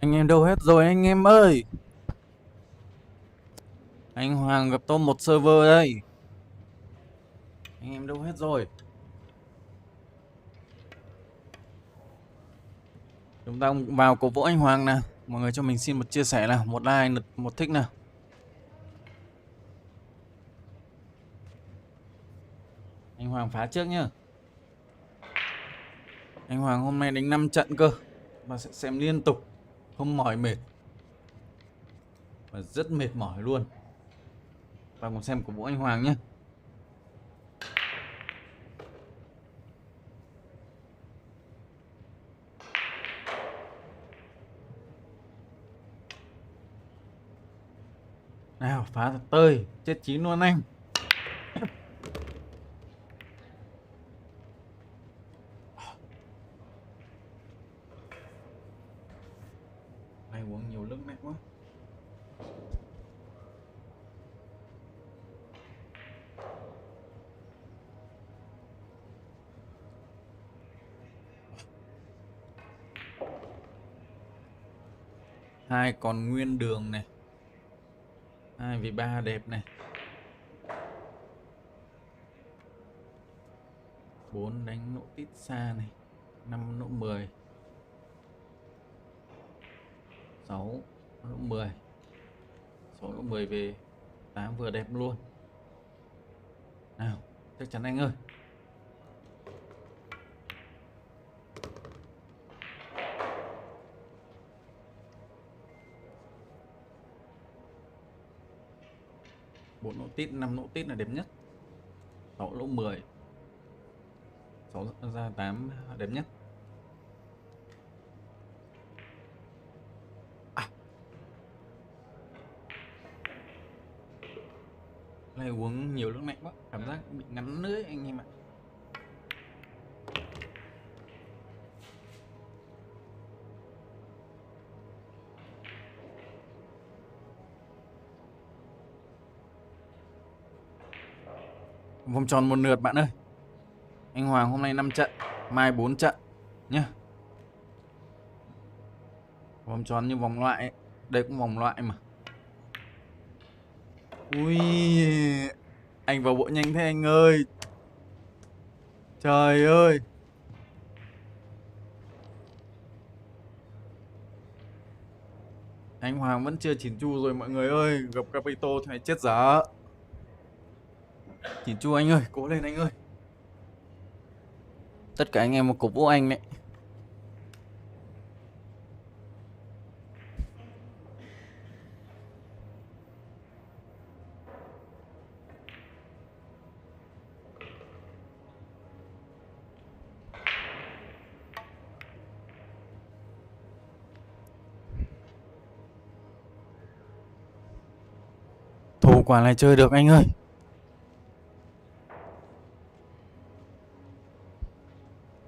Anh em đâu hết rồi anh em ơi? Anh Hoàng gặp tôi một server đây. Anh em đâu hết rồi? Chúng ta vào cổ vũ anh Hoàng nào. Mọi người cho mình xin một chia sẻ nào, một like, một thích nào. Anh Hoàng phá trước nhá. Anh Hoàng hôm nay đánh 5 trận cơ. Và sẽ xem liên tục, không mỏi mệt. Và rất mệt mỏi luôn. Và cùng xem cổ vũ anh Hoàng nhé. Nào, phá thật tơi, chết chín luôn anh. Hay uống nhiều nước mạnh quá. Hai còn nguyên đường này. 2 vì 3 đẹp này. 4 đánh nỗ tít xa này. 5 nỗ 10. 6 nỗ 10. 6 nỗ 10 về 8 vừa đẹp luôn. Nào, chắc chắn anh ơi. Bốn nỗ tít, 5 nỗ tít là đẹp nhất. 6 lỗ 10. 6 ra 8 đẹp nhất. Này uống nhiều nước lạnh quá, cảm giác bị ngắn lưỡi anh em ạ. Vòng tròn một lượt bạn ơi. Anh Hoàng hôm nay 5 trận, mai 4 trận nhá. Vòng tròn như vòng loại ấy. Đây cũng vòng loại mà. Ui, anh vào bộ nhanh thế anh ơi. Trời ơi. Anh Hoàng vẫn chưa chỉn chu rồi mọi người ơi. Gặp Capito thì này chết dở. Chỉn chu anh ơi, cố lên anh ơi. Tất cả anh em một cổ vũ anh đấy. Thủ quả này chơi được anh ơi.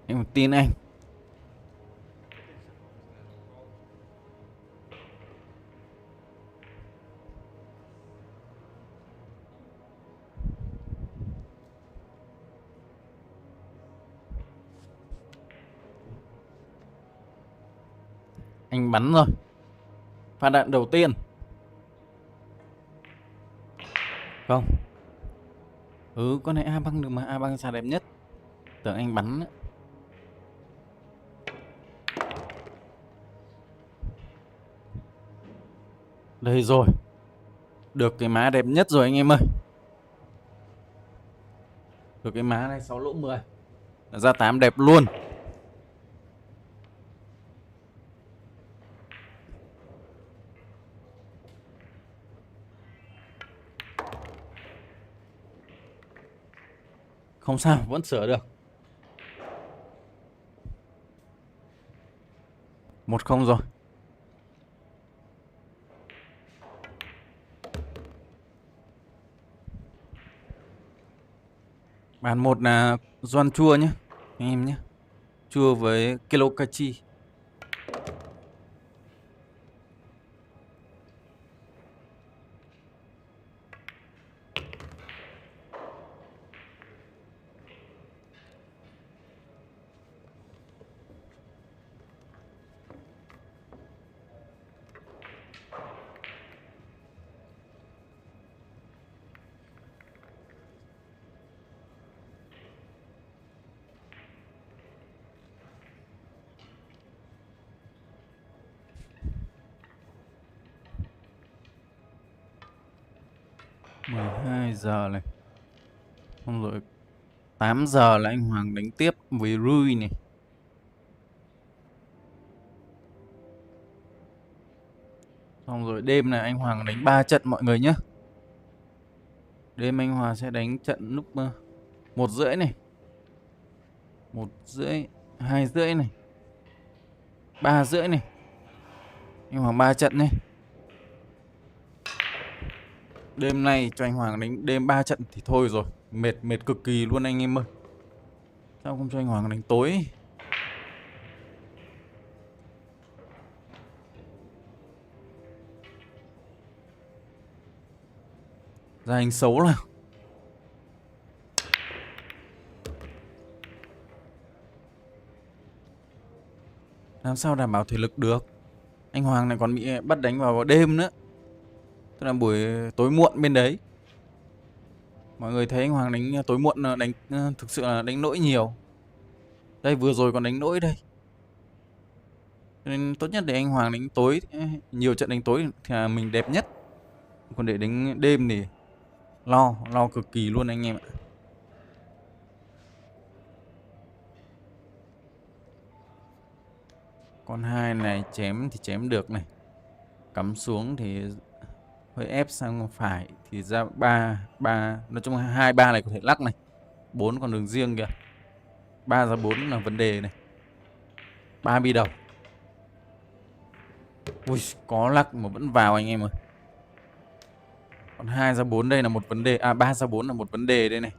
Em tin anh. Anh bắn rồi. Phát đạn đầu tiên. Không. Con này A băng được mà, A băng xà đẹp nhất. Tưởng anh bắn. Đây rồi. Được cái má đẹp nhất rồi anh em ơi. Được cái má này 6 lỗ 10. Ra 8 đẹp luôn. Không sao, vẫn sửa được. 1-0 rồi. Bàn 1 là Doan chua nhé anh em nhé. Chua với Kelokachi. 12 giờ này. Xong rồi 8 giờ là anh Hoàng đánh tiếp với Rui này. Xong rồi đêm này anh Hoàng đánh 3 trận mọi người nhé. Đêm anh Hoàng sẽ đánh trận lúc 1 rưỡi này, 1 rưỡi, 2 rưỡi này, 3 rưỡi này. Anh Hoàng 3 trận này. Đêm nay cho anh Hoàng đánh đêm 3 trận thì thôi rồi. Mệt cực kỳ luôn anh em ơi. Sao không cho anh Hoàng đánh tối? Ra hình xấu nào. Làm sao đảm bảo thể lực được? Anh Hoàng này còn bị bắt đánh vào đêm nữa. Tức là buổi tối muộn bên đấy. Mọi người thấy anh Hoàng đánh tối muộn đánh thực sự là đánh lỗi nhiều. Đây vừa rồi còn đánh lỗi đây. Nên tốt nhất để anh Hoàng đánh tối, nhiều trận đánh tối thì là mình đẹp nhất. Còn để đánh đêm thì lo cực kỳ luôn anh em ạ. Con 2 này chém thì chém được này. Cắm xuống thì hơi ép sang phải thì ra 3 nói chung 2 3 này có thể lắc này. 4 còn đường riêng kìa. 3 ra 4 là vấn đề này. 3 bi đầu. Ui, có lắc mà vẫn vào anh em ơi. Còn 2 ra 4 đây là một vấn đề, 3 ra 4 là một vấn đề đây này.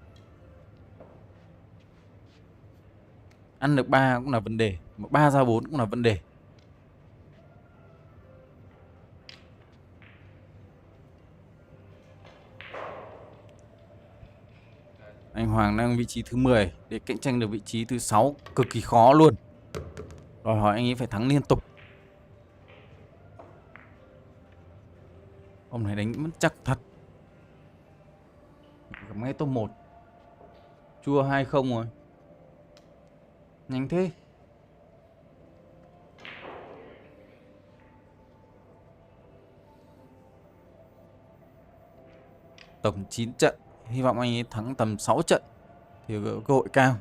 Ăn được 3 cũng là vấn đề, 3 ra 4 cũng là vấn đề. Anh Hoàng đang vị trí thứ 10 để cạnh tranh được vị trí thứ 6 cực kỳ khó luôn. Đòi hỏi anh ấy phải thắng liên tục. Ông này đánh vẫn chắc thật. Ngay top 1. Chua 2-0 rồi. Nhanh thế. Tổng 9 trận. Hy vọng anh ấy thắng tầm 6 trận thì có cơ hội cao.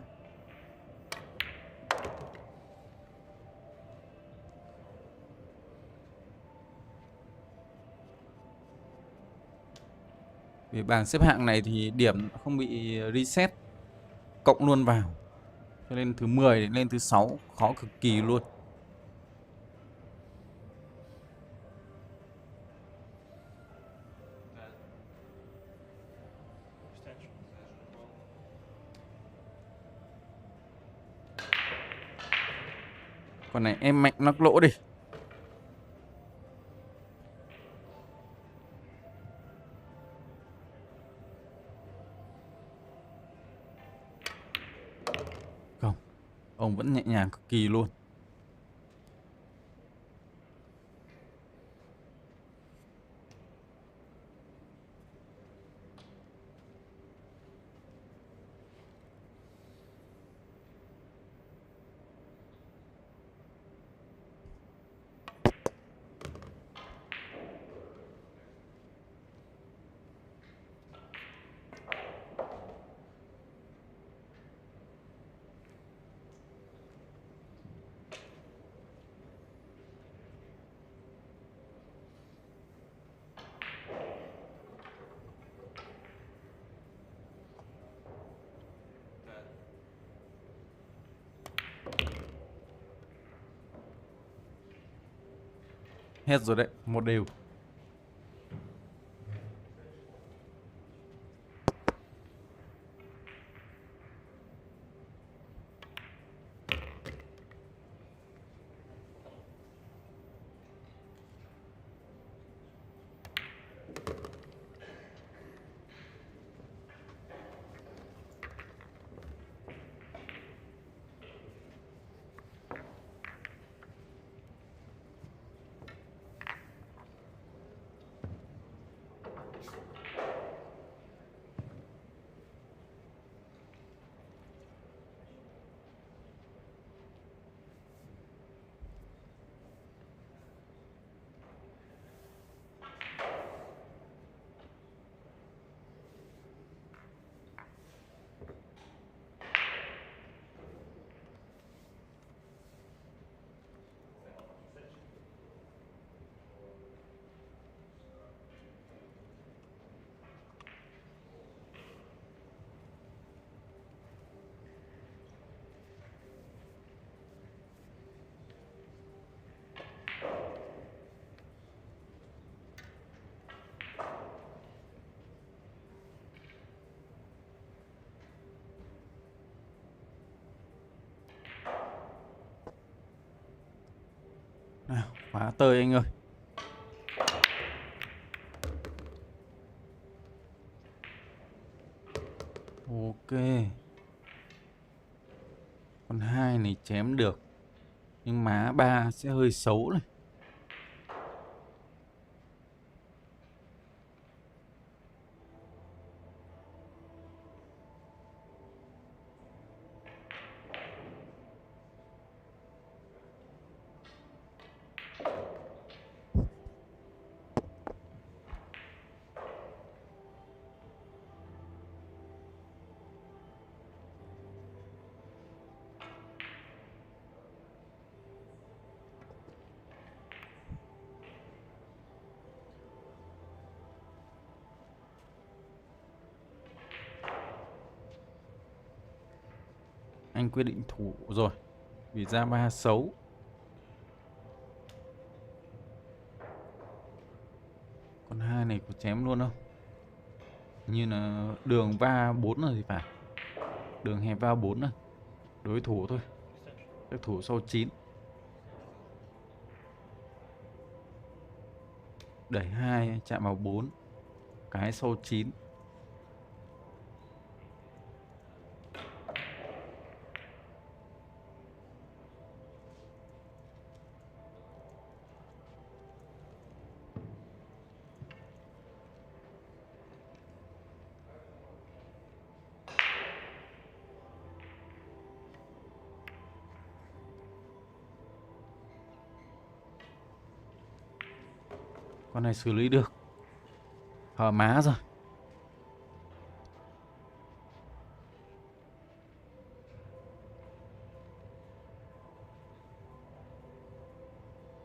Vì bảng xếp hạng này thì điểm không bị reset, cộng luôn vào. Cho nên thứ 10 đến lên thứ 6 khó cực kỳ luôn. Còn này em mạnh mắc lỗ đi. Không, ông vẫn nhẹ nhàng cực kỳ luôn. Hết rồi đấy, một đều. Quá tơi anh ơi. Ok. Con 2 này chém được. Nhưng má 3 sẽ hơi xấu này. Anh quyết định thủ rồi. Vì ra 3 xấu. Con 2 này có chém luôn không? Như là đường va 4 rồi thì phải. Đường hẹp va 4 rồi. Đối thủ thôi. Chắc thủ sau 9. Đẩy 2 chạm vào 4. Cái sau 9. Con này xử lý được. Hở má rồi.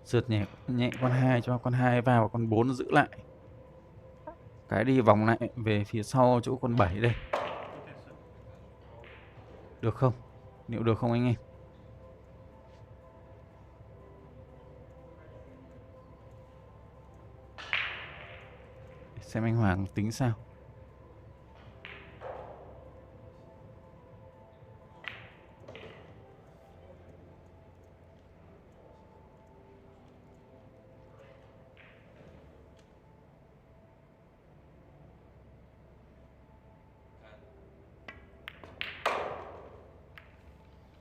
Sượt nhẹ nhẹ con 2 cho con 2 vào, con 4 giữ lại. Cái đi vòng lại về phía sau chỗ con 7 đây. Được không? Liệu được không anh em? Xem anh Hoàng tính sao.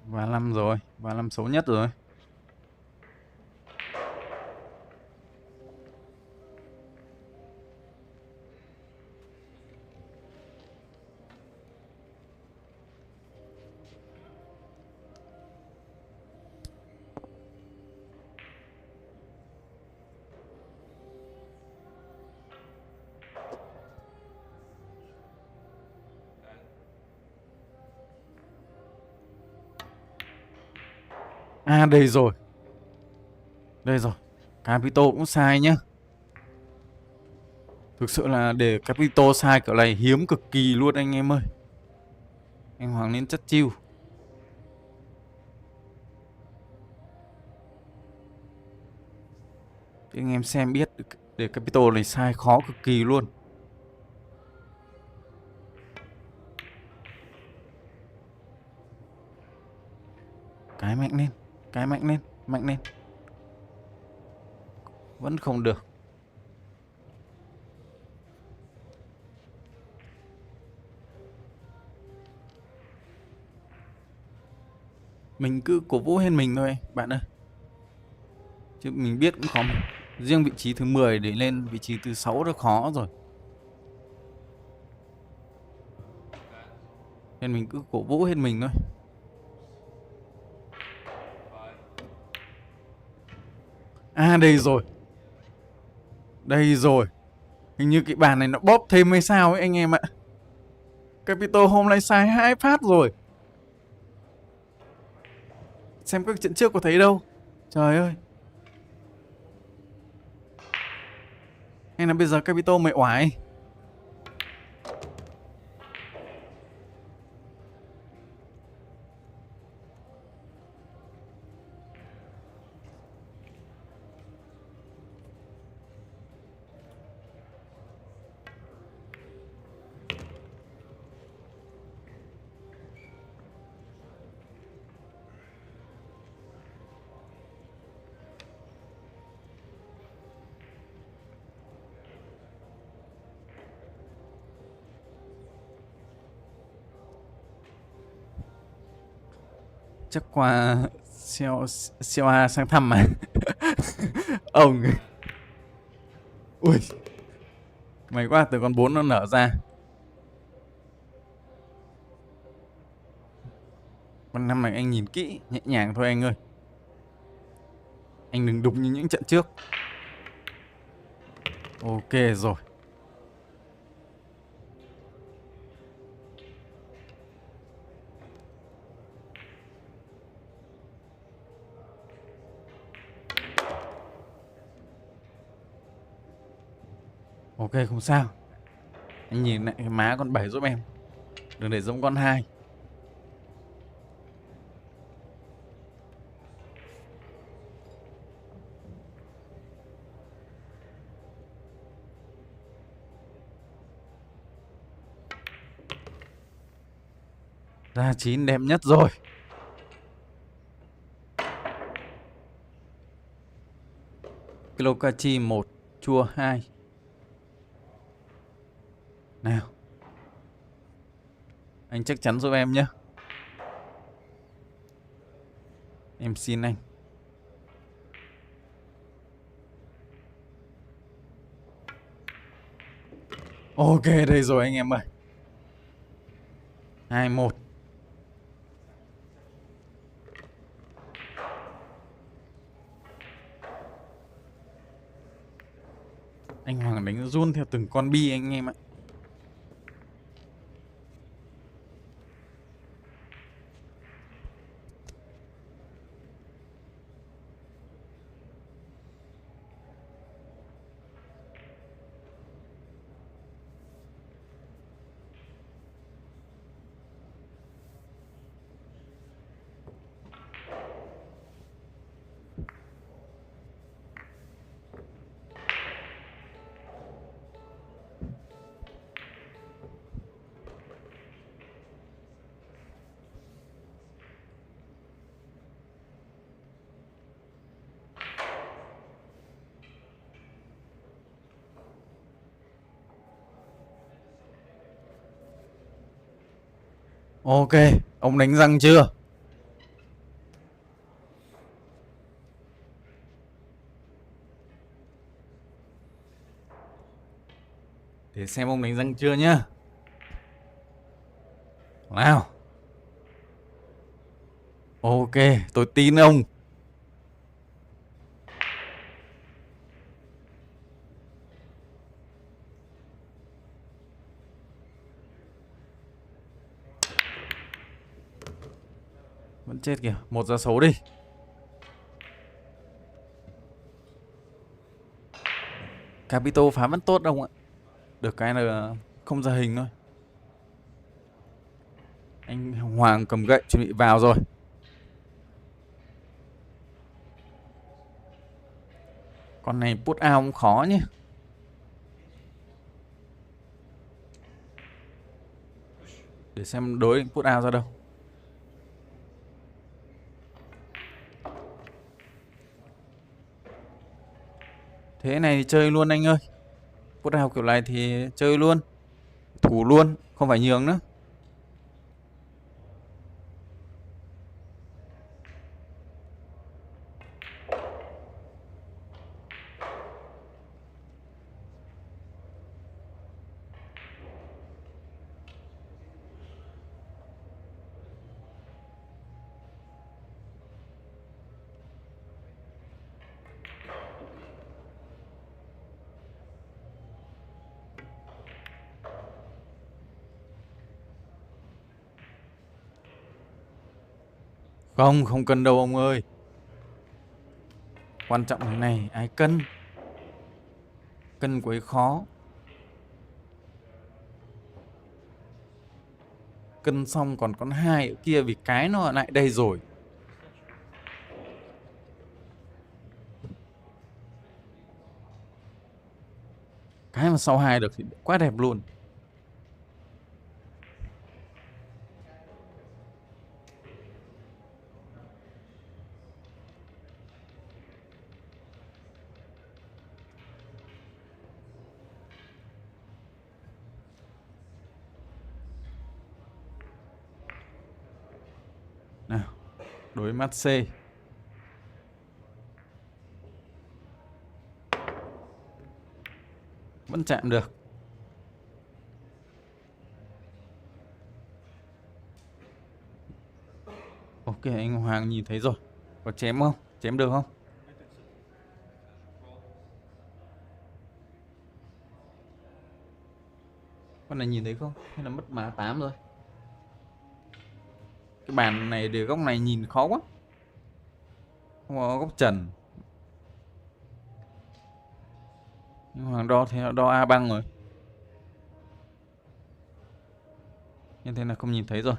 Và 5 rồi. Và 5 xấu nhất rồi. À đây rồi. Đây rồi. Capito cũng sai nhá. Thực sự là để Capito sai kiểu này hiếm cực kỳ luôn anh em ơi. Anh Hoàng nên chất chiêu. Thì anh em xem biết để Capito này sai khó cực kỳ luôn. Cái mạnh lên. Cái mạnh lên. Mạnh lên. Vẫn không được. Mình cứ cổ vũ hết mình thôi bạn ơi. Chứ mình biết cũng khó. Riêng vị trí thứ 10 để lên vị trí thứ 6 đã khó rồi. Nên mình cứ cổ vũ hết mình thôi. À đây rồi. Đây rồi. Hình như cái bàn này nó bóp thêm hay sao ấy anh em ạ. Capito hôm nay sai 2 phát rồi. Xem các trận trước có thấy đâu. Trời ơi. Hay là bây giờ Capito mày oải. Chắc qua siêu A sang thăm mà. Ông. Ui, may quá, từ con 4 nó nở ra. Con 5 này anh nhìn kỹ, nhẹ nhàng thôi anh ơi. Anh đừng đục như những trận trước. Ok rồi. Ok, không sao. Anh nhìn lại cái má con 7 giúp em. Đừng để giống con 2. Ra 9 đẹp nhất rồi. Kilokachi 1, chua 2. Nào. Anh chắc chắn giúp em nhé. Em xin anh. Ok, đây rồi anh em ơi. 2-1. Anh Hoàng đánh run theo từng con bi anh em ạ. Ok, ông đánh răng chưa? Để xem ông đánh răng chưa nhá. Nào. Ok, tôi tin ông. Vẫn chết kìa, 1 ra số đi. Capito phá vẫn tốt đâu ạ. Được cái là không ra hình thôi. Anh Hoàng cầm gậy chuẩn bị vào rồi. Con này put out cũng khó nhé. Để xem đối put out ra đâu. Thế này thì chơi luôn anh ơi. Put out kiểu này thì chơi luôn. Thủ luôn, không phải nhường nữa. Không, không cần đâu ông ơi. Quan trọng thế này, ai cân. Cân của ấy khó. Cân xong còn con 2 ở kia vì cái nó lại đây rồi. Cái mà sau 2 được thì quá đẹp luôn. Nào. Đối mắt C. Vẫn chạm được. Ok, anh Hoàng nhìn thấy rồi. Có chém không? Chém được không? Con này nhìn thấy không? Hay là mất má 8 rồi? Cái bàn này để góc này nhìn khó quá. Không có góc trần. Nhưng Hoàng đo theo đo A băng rồi. Như thế là không nhìn thấy rồi.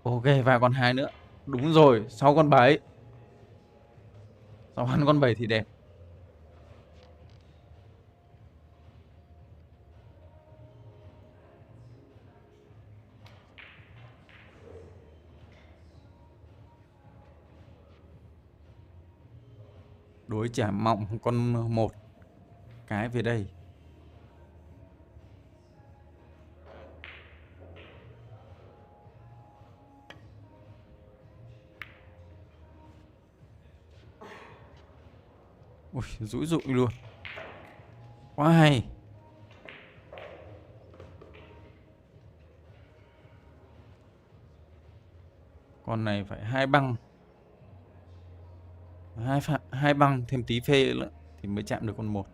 Ok, và còn 2 nữa. Đúng rồi, sau con 7. Sau ăn con 7 thì đẹp. Đối chảm mọng con 1 cái về đây. Ui, rũi rụi luôn. Quá hay. Con này phải 2 băng. Hai băng thêm tí phê nữa thì mới chạm được con 1.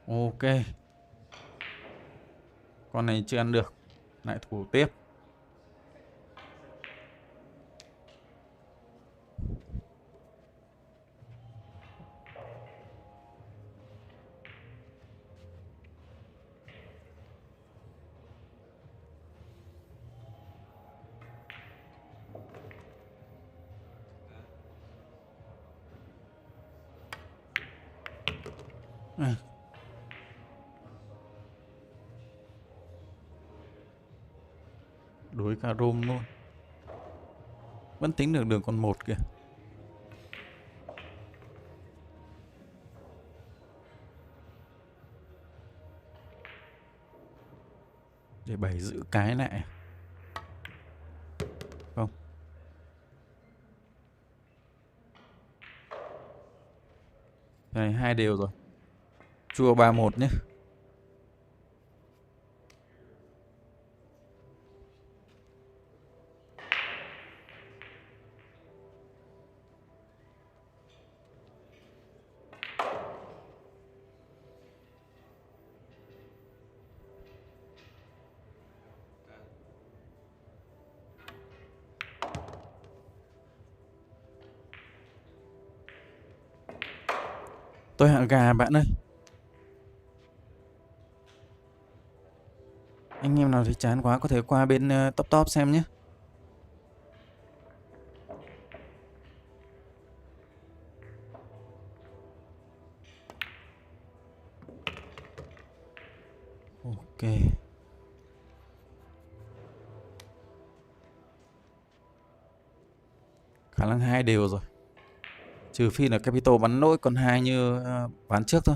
Ok. Con này chưa ăn được. Lại thủ tiếp. À, đối cả rôm luôn. Vẫn tính được đường con 1 kìa. Để 7 giữ cái lại. Không. Này 2 đều rồi. Chua 3-1 nhé. Tôi hạ gà bạn ơi. Anh em nào thấy chán quá có thể qua bên top top xem nhé. Ok. Khả năng 2 đều rồi. Trừ phi là Capito bắn lỗi con 2 như ván trước thôi.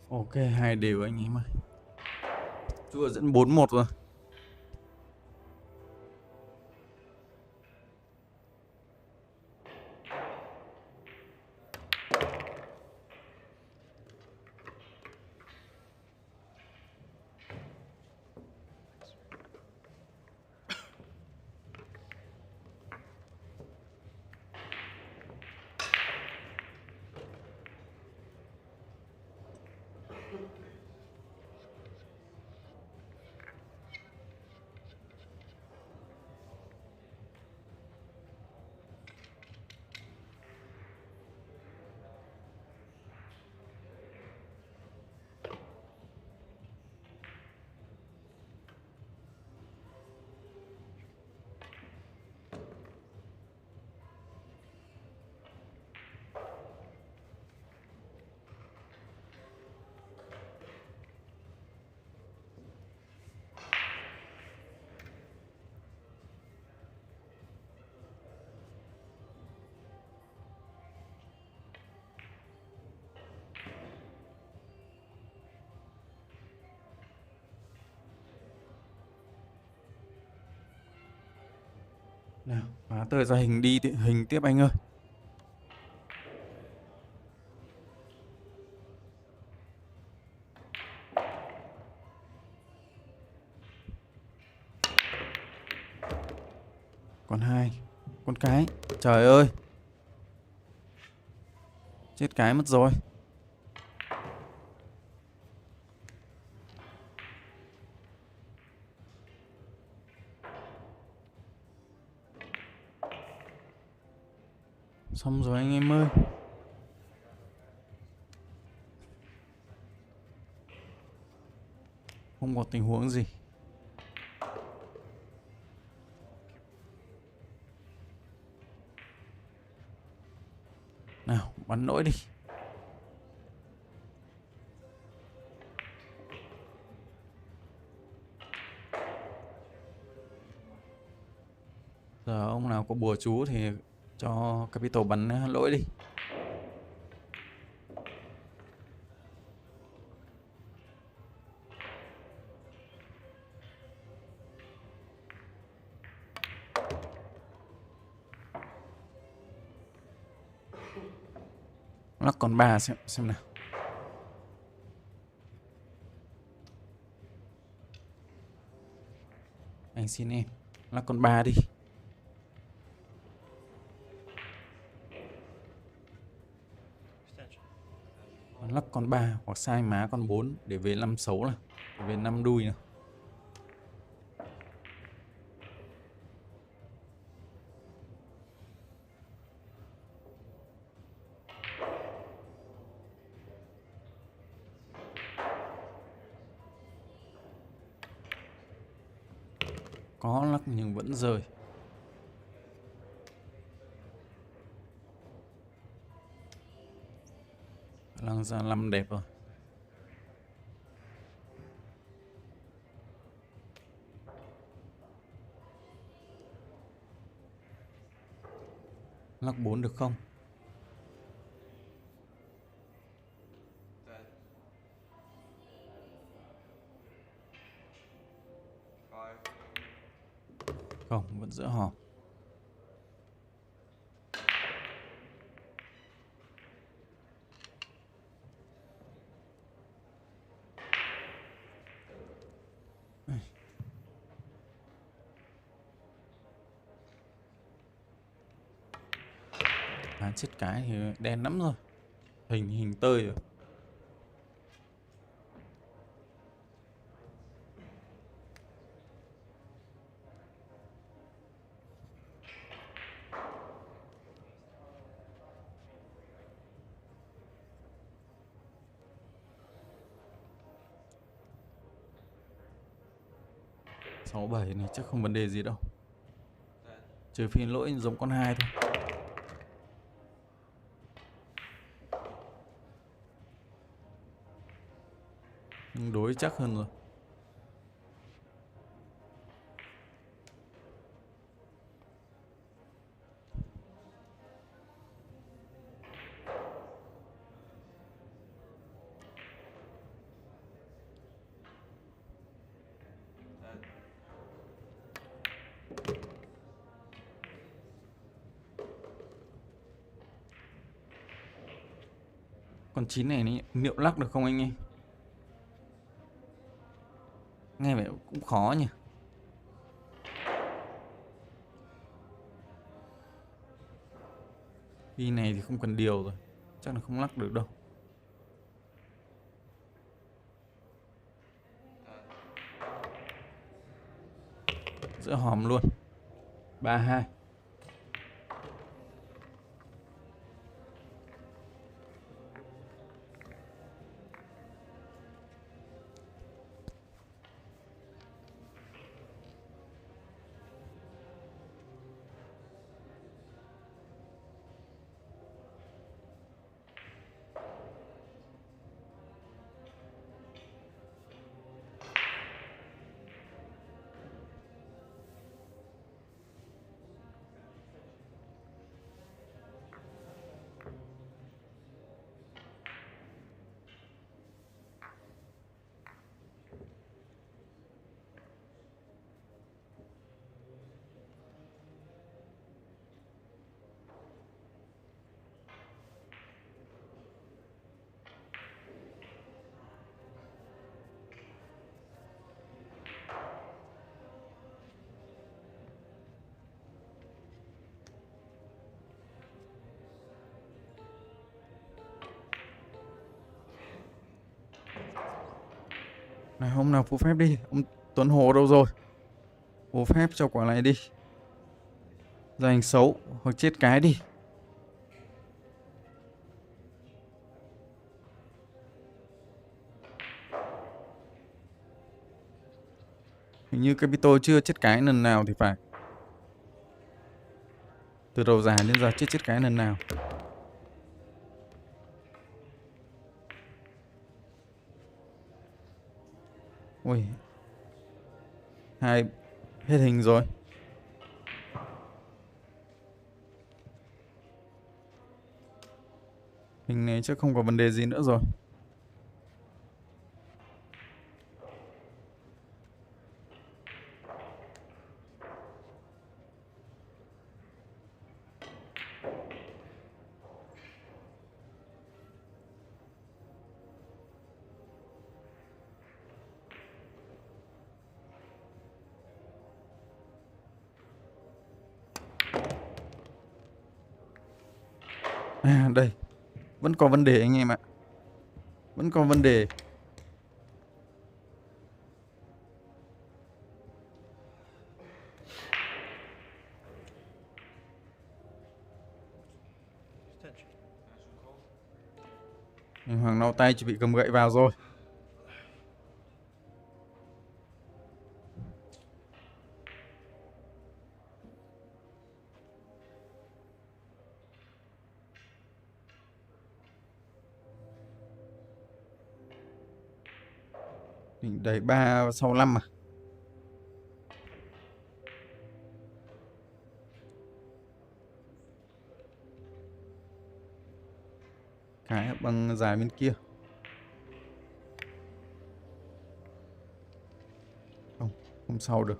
Ok, 2 đều anh em ơi. Chua dẫn 4-1 rồi. Nào, phá tơi ra hình đi hình tiếp anh ơi. Còn 2. Con cái. Trời ơi. Chết cái mất rồi. Xong rồi anh em ơi. Không có tình huống gì. Nào, bắn nỗi đi. Giờ ông nào có bùa chú thì cho Capito bắn lỗi đi. Lắc còn 3 xem nào. Anh xin em. Lắc còn 3 đi. Lắc con 3 hoặc sai má con 4 để về 5 xấu này, để về 5 đuôi nào. Có lắc nhưng vẫn rơi. Lăng ra 5 đẹp rồi. Lắc 4 được không? Không, vẫn giữa hòm. Chết cái thì đen lắm rồi. Hình tơi rồi. Sáu 7 này chắc không vấn đề gì đâu. Trừ phi lỗi giống con 2 thôi. Nhưng đối chắc hơn rồi. Con 9 này liệu lắc được không anh em? Nghe vẻ cũng khó nhỉ. Đi này thì không cần điều rồi. Chắc là không lắc được đâu. Giữa hòm luôn. 3-2. Này, hôm nào phù phép đi. Ông Tuấn Hồ đâu rồi? Phù phép cho quả này đi. Gia hình xấu hoặc chết cái đi. Hình như Capito chưa chết cái lần nào thì phải. Từ đầu giải đến giờ chưa chết cái lần nào. Ui, hai hết hình rồi. Hình này chắc không có vấn đề gì nữa rồi. À đây, vẫn có vấn đề anh em ạ. Vẫn có vấn đề. Anh Hoàng lau tay chuẩn bị cầm gậy vào rồi. Đỉnh đầy 3 sau 5 à? Cái bằng dài bên kia. Không, không sau được.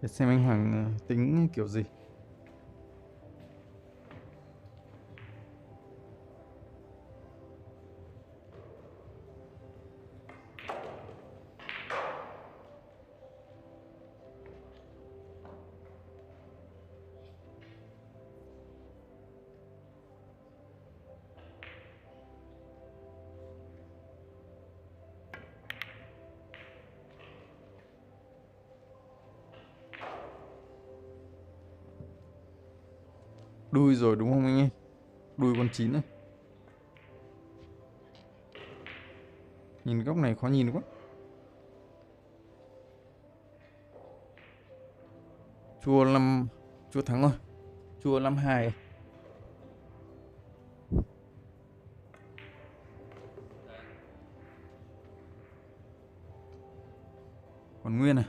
Để xem anh Hoàng tính kiểu gì. Đuôi rồi đúng không anh em? Đuôi con 9 này. Nhìn góc này khó nhìn quá. Chua 5, chua thắng rồi. Chua 52. Còn nguyên à?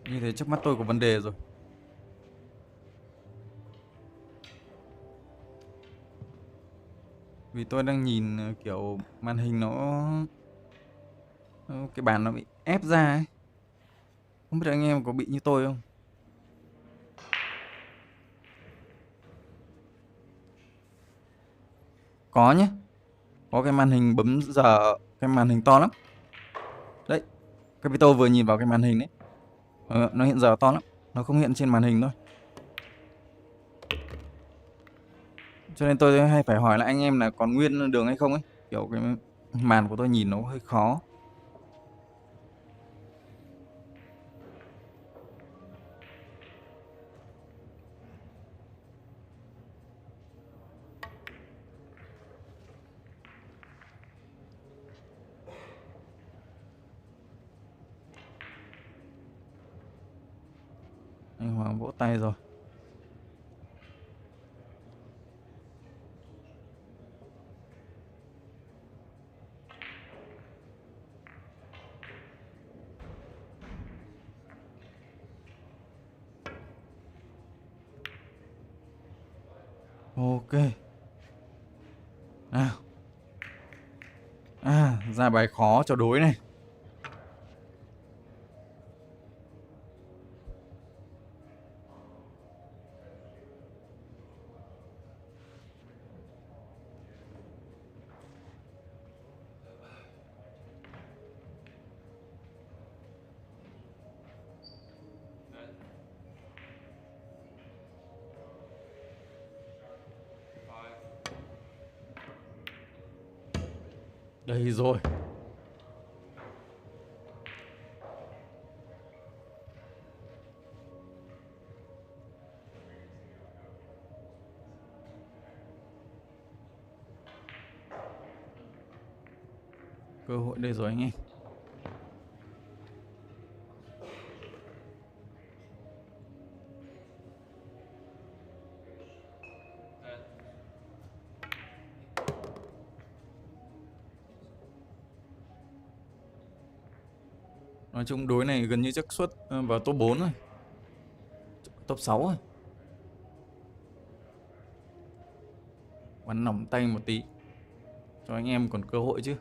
Như thế chắc mắt tôi có vấn đề rồi. Vì tôi đang nhìn kiểu màn hình cái bàn nó bị ép ra ấy. Không biết anh em có bị như tôi không? Có nhé. Có cái màn hình bấm giờ, cái màn hình to lắm. Đấy, Capito vừa nhìn vào cái màn hình đấy. Nó hiện giờ to lắm. Nó không hiện trên màn hình thôi. Cho nên tôi hay phải hỏi lại anh em là còn nguyên đường hay không ấy. Kiểu cái màn của tôi nhìn nó hơi khó. Anh Hoàng vỗ tay rồi. Ok. Nào. ra bài khó cho đối này. Đây rồi. Cơ hội đây rồi anh em. Nói chung đối này gần như chắc suất vào top 4 rồi. Top 6 rồi. Bắn nòng tay một tí cho anh em còn cơ hội chứ.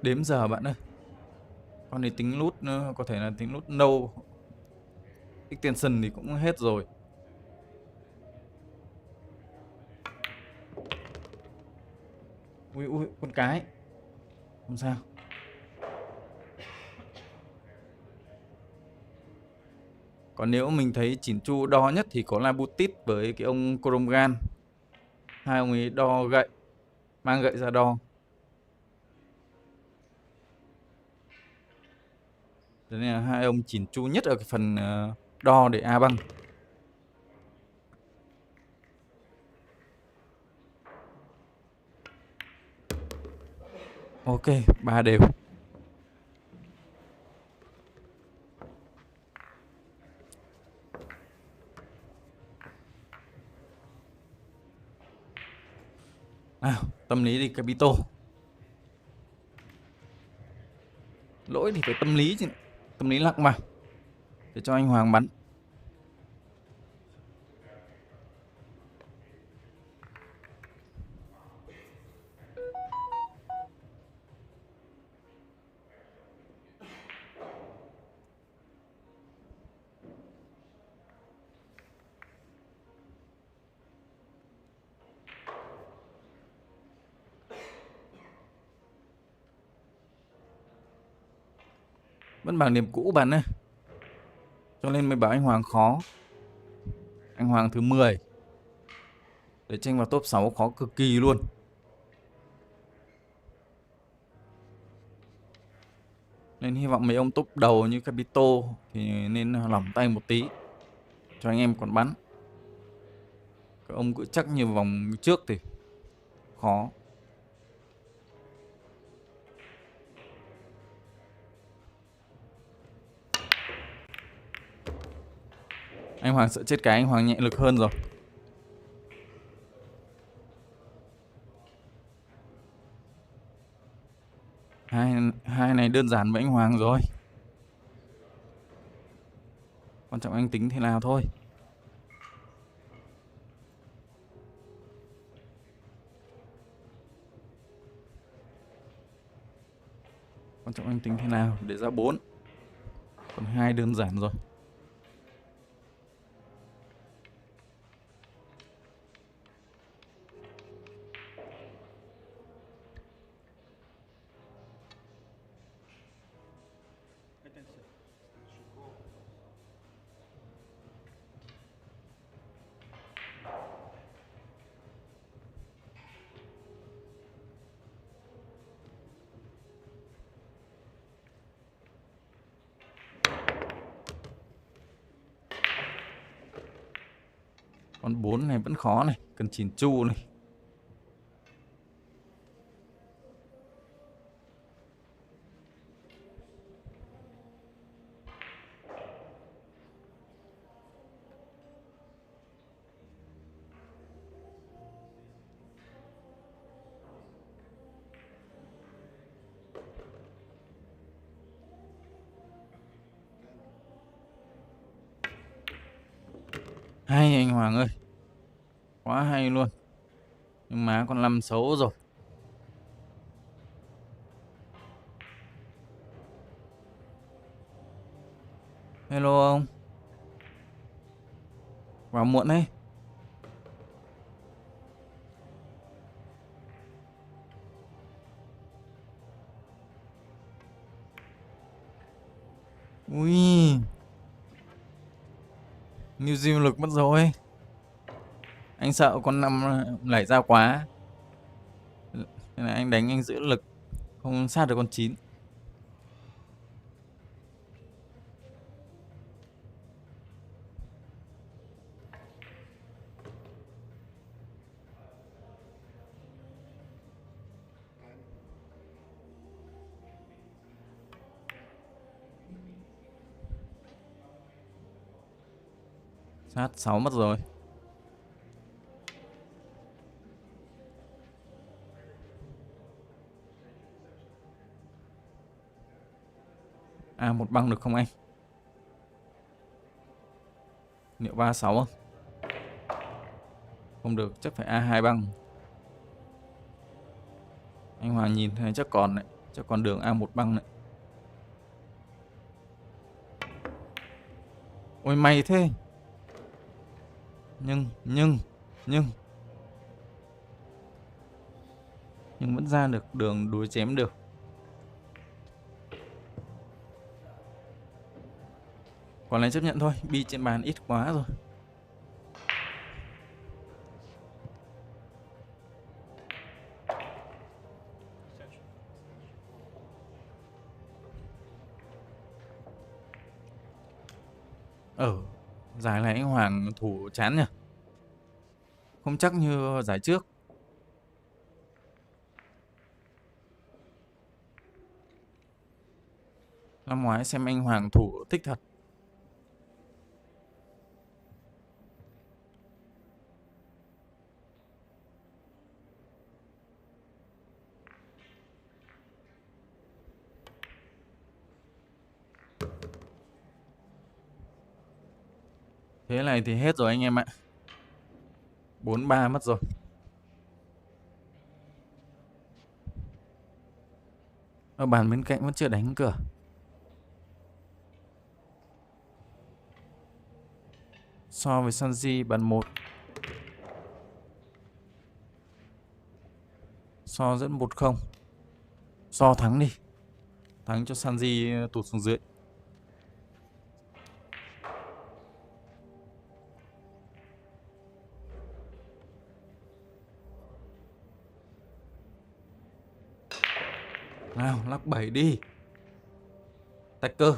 Đếm giờ bạn ơi. Con này tính nút nữa, có thể là tính nút no extension thì cũng hết rồi. Ui ui, con cái. Không sao. Còn nếu mình thấy chỉn chu đo nhất thì có là Butit với cái ông Kromgan. Hai ông ấy đo gậy, mang gậy ra đo. Thế nên là hai ông chỉn chu nhất ở cái phần đo để A băng. Ok, 3 đều. Nào, tâm lý đi Capito. Lỗi thì phải tâm lý chứ. Tâm lý lặng mà. Để cho anh Hoàng bắn. Vẫn bảng điểm cũ bạn ơi. Cho nên mới bảo anh Hoàng khó. Anh Hoàng thứ 10. Để tranh vào top 6 khó cực kỳ luôn. Nên hy vọng mấy ông top đầu như Capito thì nên lỏng tay một tí cho anh em còn bắn. Các ông cứ chắc như vòng trước thì khó. Anh Hoàng sợ chết cái, anh Hoàng nhẹ lực hơn rồi. Hai này đơn giản với anh Hoàng rồi. Quan trọng anh tính thế nào thôi. Quan trọng anh tính thế nào để ra 4. Còn 2 đơn giản rồi. Con 4 này vẫn khó này, cần chỉn chu này. Hay anh Hoàng ơi, quá hay luôn. Nhưng má con 5 xấu rồi. Hello ông, vào muộn đấy. Ui, New Zealand lực mất rồi. Anh sợ con 5 lảy ra quá. Nên là anh đánh anh giữ lực, không sát được con 9. Sát 6 mất rồi. À, một băng được không anh? Liệu 36 không? Không được, chắc phải A2 băng. Anh Hoàng nhìn thấy chắc còn đấy, chắc còn đường A1 băng đấy. Ôi may thế. Nhưng vẫn ra được đường đuổi chém được. Còn lại chấp nhận thôi, bi trên bàn ít quá rồi. Giải này anh Hoàng thủ chán nhỉ? Không chắc như giải trước. Năm ngoái xem anh Hoàng thủ thích thật. Thế này thì hết rồi anh em ạ. 4-3 mất rồi. Ở bàn bên cạnh vẫn chưa đánh cửa. So với Sanji bàn 1. So dẫn 1-0. So thắng đi. Thắng cho Sanji tụt xuống dưới. Nào, lắc 7 đi. Tạch cơ.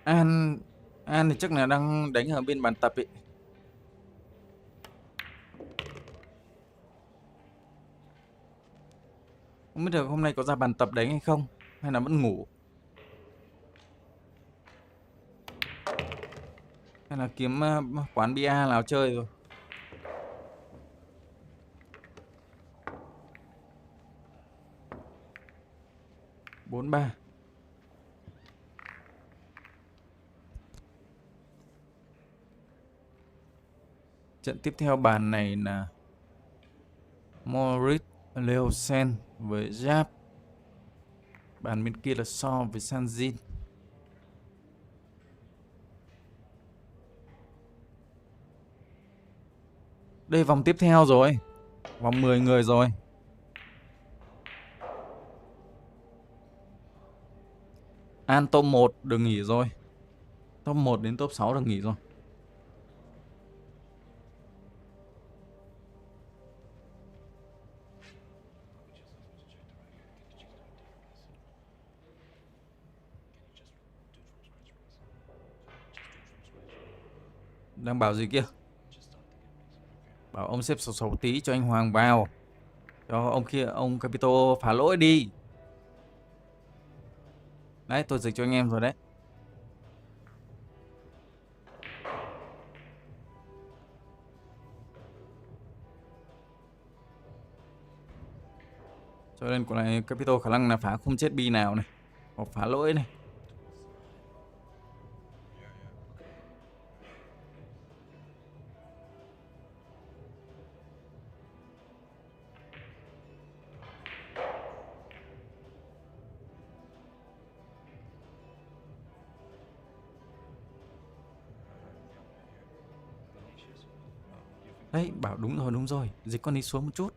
An thì chắc là đang đánh ở bên bàn tập ấy. Không biết được hôm nay có ra bàn tập đánh hay không, hay là vẫn ngủ, hay là kiếm quán bia nào chơi rồi. 4-3. Trận tiếp theo bàn này là Moritz Leosen với Giáp. Bàn bên kia là So với Sanjin. Đây vòng tiếp theo rồi. Vòng 10 người rồi. An top 1 được nghỉ rồi. Top 1 đến top 6 được nghỉ rồi. Đang bảo gì kia? Bảo ông xếp sầu sầu tí cho anh Hoàng vào. Cho ông kia, ông Capito phá lỗi đi. Đấy, tôi dịch cho anh em rồi đấy. Cho nên của này Capito khả năng là phá không chết bi nào này, hoặc phá lỗi này. Đấy, bảo đúng rồi, dịch con đi xuống một chút.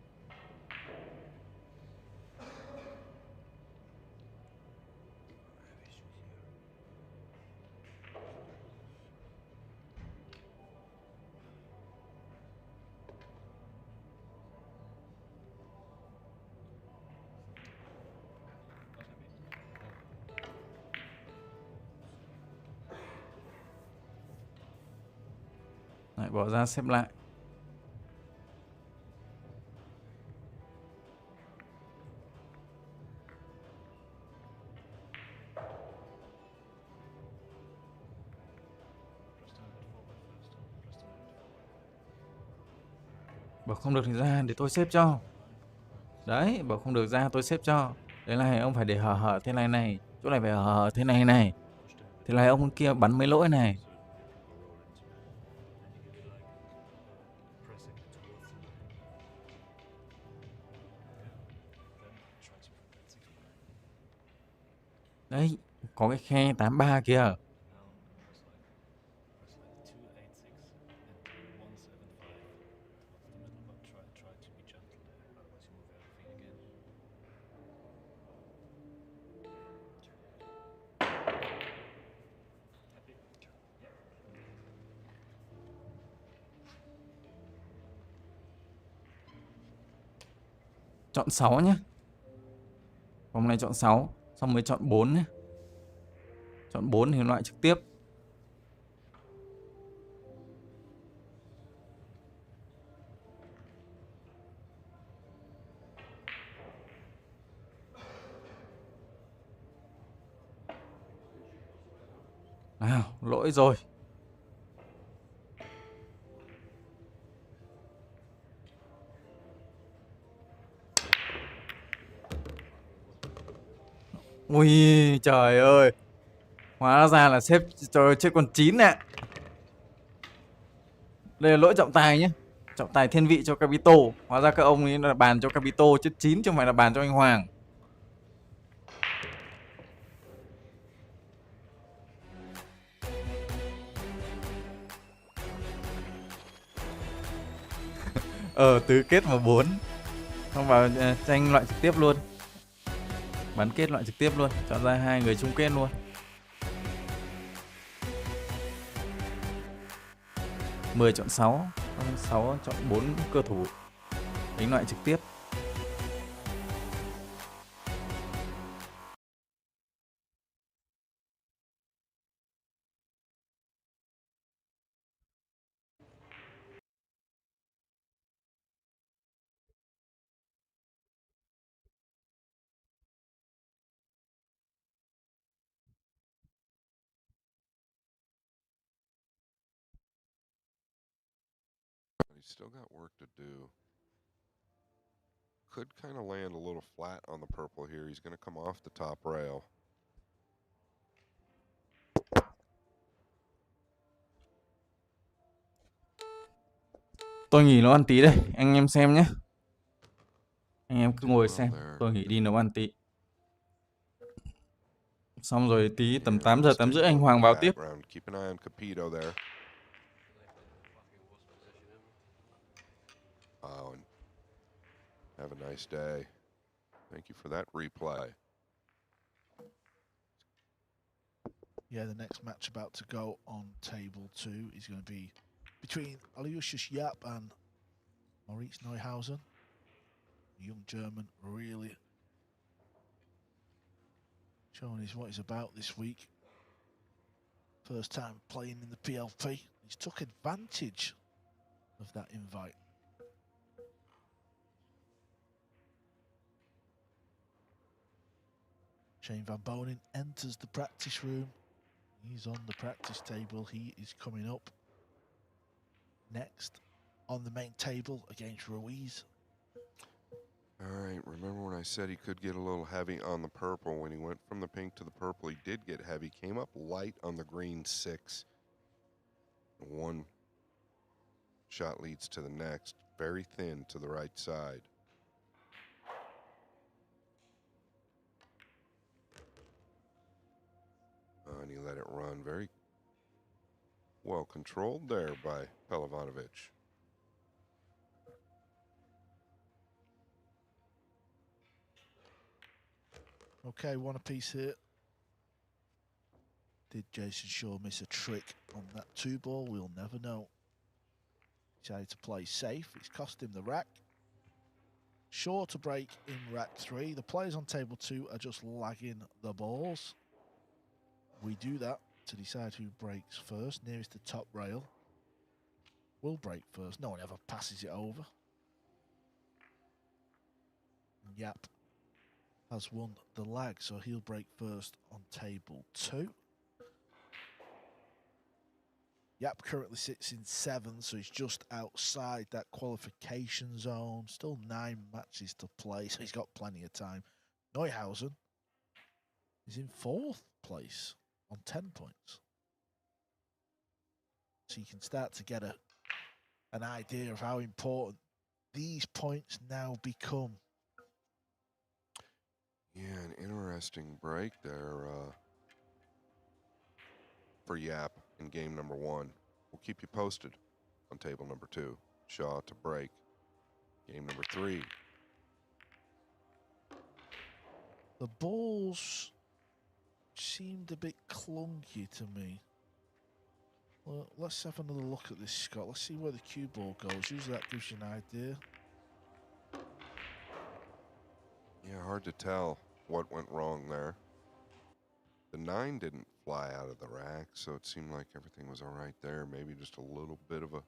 Lại bỏ ra xếp lại. Bảo không được thì ra để tôi xếp cho. Đấy, bảo không được ra tôi xếp cho. Đấy này ông phải để hở thế này này, chỗ này phải hở thế này này. Thế này ông kia bắn mấy lỗi này. Đấy, có cái khe 83 kìa. Chọn 6 nhé. Vòng này chọn 6, xong mới chọn 4 nhé. Chọn 4 thì loại trực tiếp. Nào, lỗi rồi. Ui trời ơi. Hóa ra là xếp cho chết con 9 ạ. Đây là lỗi trọng tài nhé. Trọng tài thiên vị cho Capito. Hóa ra các ông ấy là bàn cho Capito chứ 9 chứ không phải là bàn cho anh Hoàng. Tứ kết mà 4. Không vào tranh loại trực tiếp luôn. Bán kết loại trực tiếp luôn. Chọn ra 2 người chung kết luôn. 10 chọn 6, 6 chọn 4 cơ thủ. Đánh loại trực tiếp. He's still got work to do. Could kind of land a little flat on the purple here. He's going to come off the top rail. Tôi nghỉ nấu ăn tí đây, anh em xem nhé. Anh em cứ ngồi xem, tôi nghỉ đi nấu ăn tí. Xong rồi tí tầm 8 giờ 8 rưỡi anh Hoàng vào tiếp. Keep an eye on Capito there. Wow, and have a nice day. Thank you for that replay. Yeah, the next match about to go on table 2 is going to be between Aloysius Yap and Moritz Neuhausen. A young German, really showing us what he's about this week. First time playing in the PLP. He's took advantage of that invite. Shane Van Boening enters the practice room. He's on the practice table. He is coming up next on the main table against Ruiz. All right, remember when I said he could get a little heavy on the purple? When he went from the pink to the purple, he did get heavy. Came up light on the green 6. One shot leads to the next. Very thin to the right side. And he let it run. Very well controlled there by Pehlivanovic. Okay, one apiece here. Did Jason Shaw miss a trick on that 2-ball? We'll never know. Decided to play safe. It's cost him the rack. Shaw to break in rack 3. The players on table 2 are just lagging the balls. We do that to decide who breaks first. Nearest the top rail will break first. No one ever passes it over. Yap has won the lag, so he'll break first on table 2. Yap currently sits in 7th, so he's just outside that qualification zone. Still 9 matches to play, so he's got plenty of time. Neuhausen is in 4th place on 10 points. So you can start to get an idea of how important these points now become. Yeah, an interesting break there for Yap in game number 1. We'll keep you posted on table number 2. Shaw to break. Game number 3. The balls seemed a bit clunky to me. Well, let's have another look at this, Scott. Let's see where the cue ball goes. Usually that gives you an idea. Yeah, hard to tell what went wrong there. The 9 didn't fly out of the rack, so it seemed like everything was all right there. Maybe just a little bit of a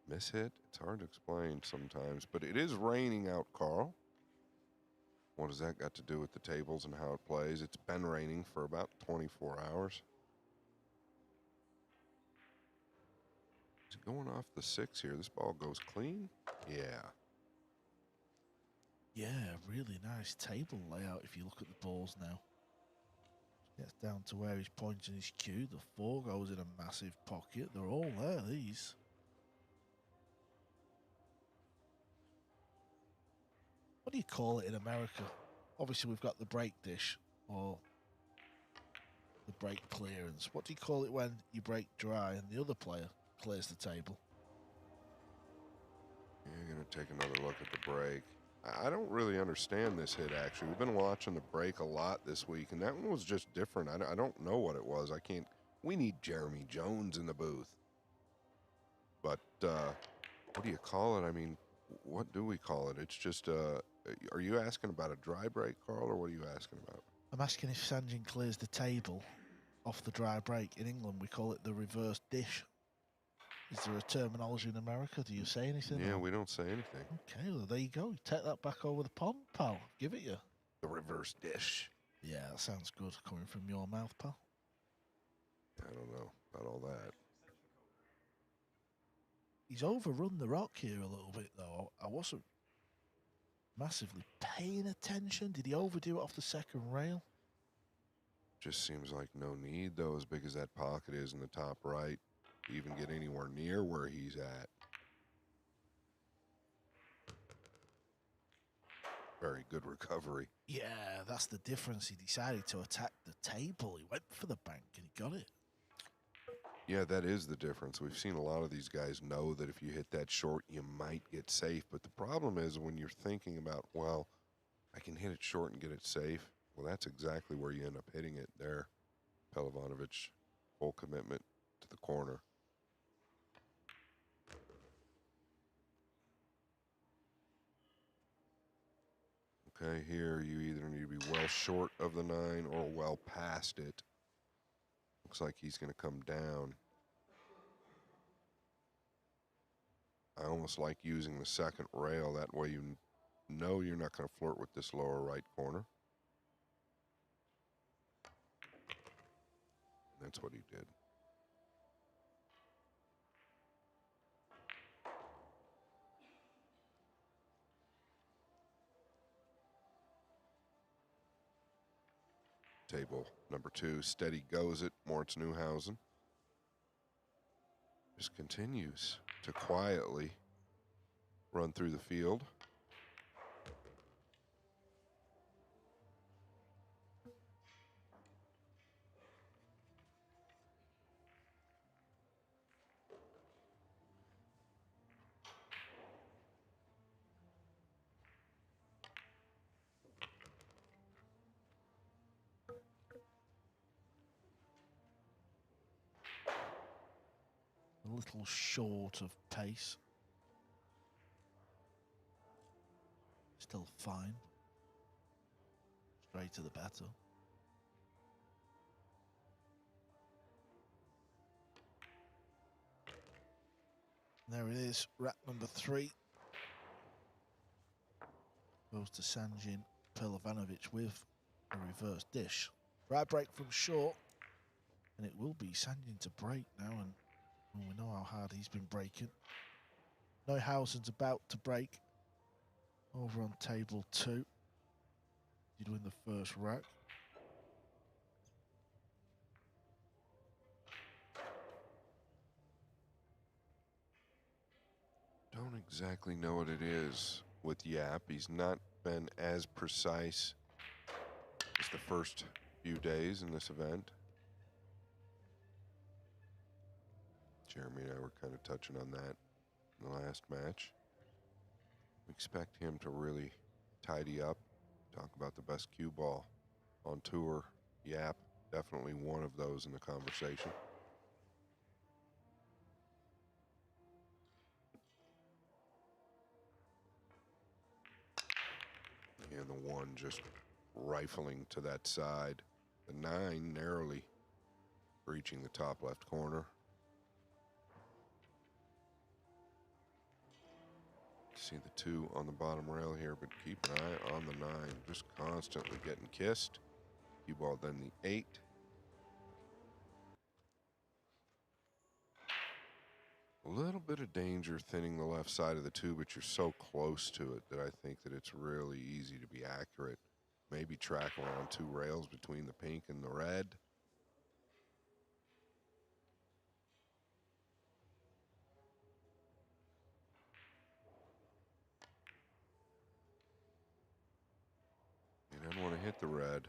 mishit. It's hard to explain sometimes, but it is raining out, Carl. What has that got to do with the tables and how it plays? It's been raining for about 24 hours. It's going off the 6 here. This ball goes clean. Yeah. Yeah, really nice table layout if you look at the balls now. Gets down to where he's pointing his cue. The 4 goes in a massive pocket. They're all there, these. What do you call it in America? Obviously, we've got the break dish or the break clearance. What do you call it when you break dry and the other player clears the table? You're going to take another look at the break. I don't really understand this hit, actually. We've been watching the break a lot this week, and that one was just different. I don't know what it was. I can't. We need Jeremy Jones in the booth. But what do you call it? I mean, what do we call it? It's just, are you asking about a dry break, Carl, or what are you asking about? I'm asking if Sanjin clears the table off the dry break. In England, we call it the reverse dish. Is there a terminology in America? Do you say anything? Yeah, or? we don't say anything. Okay, well, there you go. You take that back over the pond, pal. Give it you. The reverse dish. Yeah, that sounds good coming from your mouth, pal. I don't know about all that. He's overrun the rock here a little bit, though. I wasn't massively paying attention. Did he overdo it off the second rail? Just seems like no need, though, as big as that pocket is in the top right, to even get anywhere near where he's at. Very good recovery. Yeah, that's the difference. He decided to attack the table. He went for the bank and he got it. Yeah, that is the difference. We've seen a lot of these guys know that if you hit that short, you might get safe. But the problem is when you're thinking about, well, I can hit it short and get it safe. Well, that's exactly where you end up hitting it there. Pehlivanovic, full commitment to the corner. Okay, here you either need to be well short of the 9 or well past it. Looks like he's going to come down. I almost like using the second rail. That way you know you're not going to flirt with this lower right corner. That's what he did. table number 2. Steady goes it. Moritz Neuhausen just continues to quietly run through the field. A little short of pace. Still fine. Straight to the battle. There it is, rack number 3. Goes to Sanjin Pehlivanovic with a reverse dish. Right break from short. And it will be Sanjin to break now, and we know how hard he's been breaking. Neuhausen's about to break over on table 2. Did win the first rack. Don't exactly know what it is with Yap. He's not been as precise as the first few days in this event. Jeremy and I were kind of touching on that in the last match. We expect him to really tidy up, talk about the best cue ball on tour. Yap, definitely one of those in the conversation. And the 1 just rifling to that side. The 9 narrowly reaching the top left corner. See the 2 on the bottom rail here, but keep an eye on the 9. Just constantly getting kissed. Cue ball, then the 8. A little bit of danger thinning the left side of the 2, but you're so close to it that I think that it's really easy to be accurate. Maybe track around 2 rails between the pink and the red. You don't want to hit the red.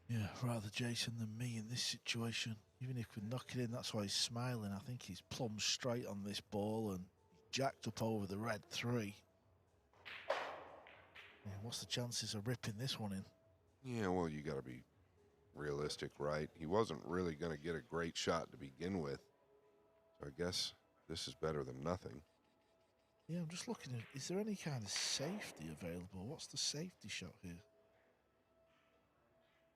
Yeah, rather Jason than me in this situation. Even if we knock it in, that's why he's smiling. I think he's plumb straight on this ball and jacked up over the red 3. Yeah, what's the chances of ripping this one in? Yeah, well, you got to be realistic, right? He wasn't really going to get a great shot to begin with. So I guess this is better than nothing. Yeah, I'm just looking at, is there any kind of safety available? What's the safety shot here?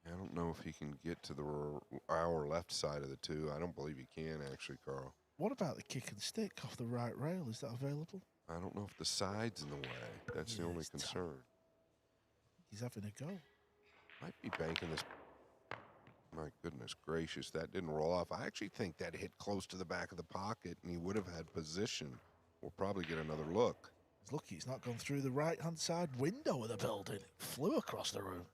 I don't know if he can get to our left side of the 2. I don't believe he can, actually, Carl. What about the kick and stick off the right rail? Is that available? I don't know if the side's in the way. That's the Yeah, only it's tough. concern. He's having a go. Might be banking this. My goodness gracious, that didn't roll off. I actually think that hit close to the back of the pocket, and he would have had position. We'll probably get another look. He's lucky it's not gone through the right-hand side window of the building. It flew across the room.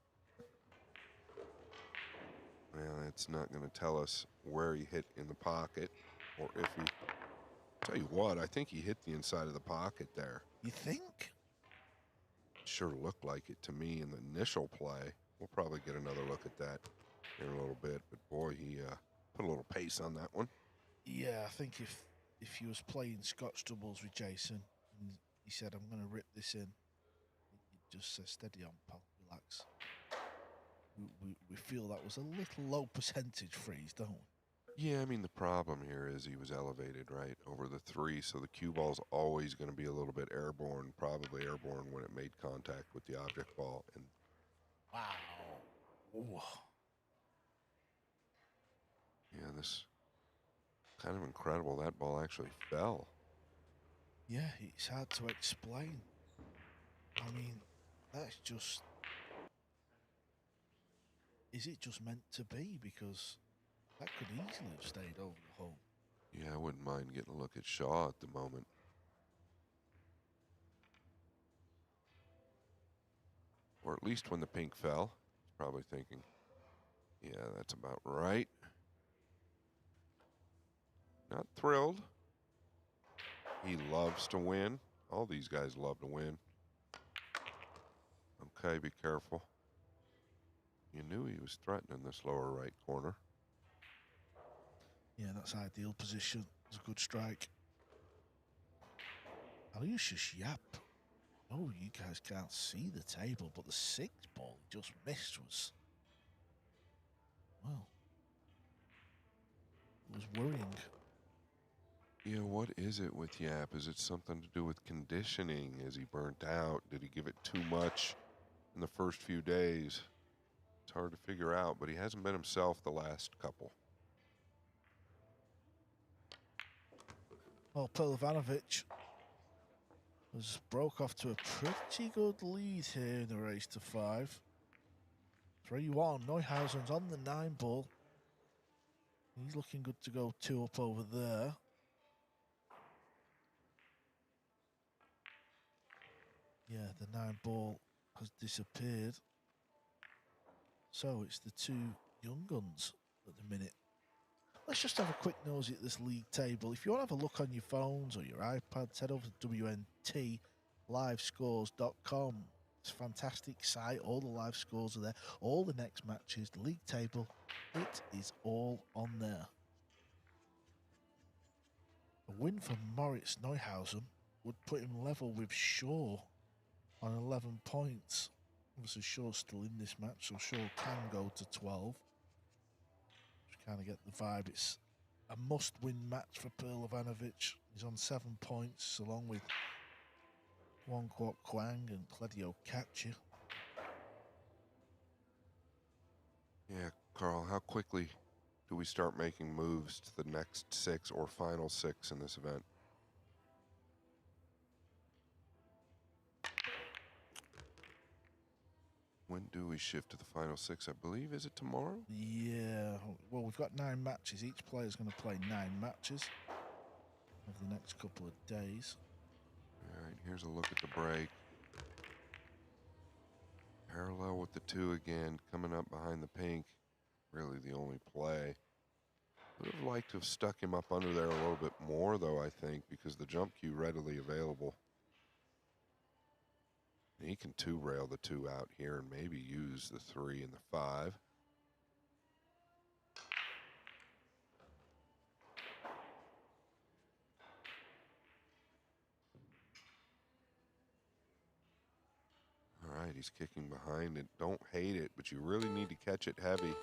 Well, it's not going to tell us where he hit in the pocket, or if he... Tell you what, I think he hit the inside of the pocket there. You think? Sure looked like it to me in the initial play. We'll probably get another look at that in a little bit, but boy, he put a little pace on that one. Yeah, I think if he was playing Scotch doubles with Jason and he said, I'm going to rip this in, he'd just say, steady on, pal, relax. We feel that was a little low percentage freeze, don't we? Yeah, I mean, the problem here is he was elevated, right, over the 3, so the cue ball's always going to be a little bit airborne, probably airborne when it made contact with the object ball. And wow. Ooh. yeah, this kind of incredible. That ball actually fell. Yeah, it's hard to explain. I mean, that's just... Is it just meant to be? Because that could easily have stayed over the hole. Yeah, I wouldn't mind getting a look at Shaw at the moment. Or at least when the pink fell. He's probably thinking, yeah, that's about right. Not thrilled. He loves to win. All these guys love to win. Okay, be careful. You knew he was threatening this lower right corner. Yeah, that's ideal position. It's a good strike. Alyosha's Yap. Oh, you guys can't see the table, but the sixth ball he just missed was, well, it was worrying. Yeah, what is it with Yap? Is it something to do with conditioning? Is he burnt out? Did he give it too much in the first few days? It's hard to figure out, but he hasn't been himself the last couple. Well, Pehlivanovic has broke off to a pretty good lead here in the race to 5. 3-1. Neuhausen's on the 9 ball. He's looking good to go 2 up over there. Yeah, the 9 ball has disappeared. So it's the 2 young guns at the minute. Let's just have a quick nosy at this league table. If you want to have a look on your phones or your iPads, head over to WNTLivescores.com. It's a fantastic site. All the live scores are there. All the next matches, the league table, it is all on there. A win for Moritz Neuhausen would put him level with Shaw on 11 points. Obviously, Shaw's still in this match, so Shaw can go to 12. Just kind of get the vibe. It's a must-win match for Pehlivanovic. He's on 7 points, along with Wong Kwok Kwang and Claudio Caccia. Yeah, Carl, how quickly do we start making moves to the next 6 or final 6 in this event? When do we shift to the final 6? I believe, is it tomorrow? Yeah, well, we've got 9 matches. Each player's going to play 9 matches over the next couple of days. All right, here's a look at the break. Parallel with the 2 again, coming up behind the pink. Really the only play. Would have liked to have stuck him up under there a little bit more, though, I think, because the jump cue readily available. He can 2-rail the 2 out here and maybe use the 3 and the 5. All right, he's kicking behind it. Don't hate it, but you really need to catch it heavy.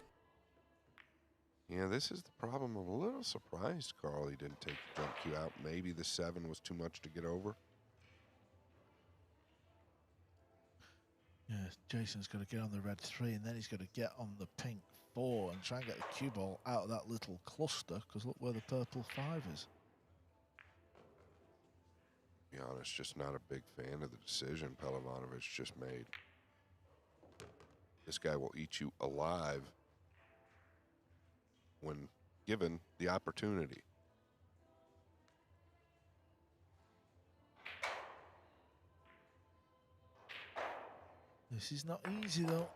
Yeah, this is the problem. I'm a little surprised, Carl, he didn't take the jump cue out. Maybe the 7 was too much to get over. Yeah, Jason's got to get on the red 3, and then he's got to get on the pink 4 and try and get the cue ball out of that little cluster, because look where the purple 5 is. To be honest, just not a big fan of the decision Pehlivanovic just made. This guy will eat you alive when given the opportunity. This is not easy, though.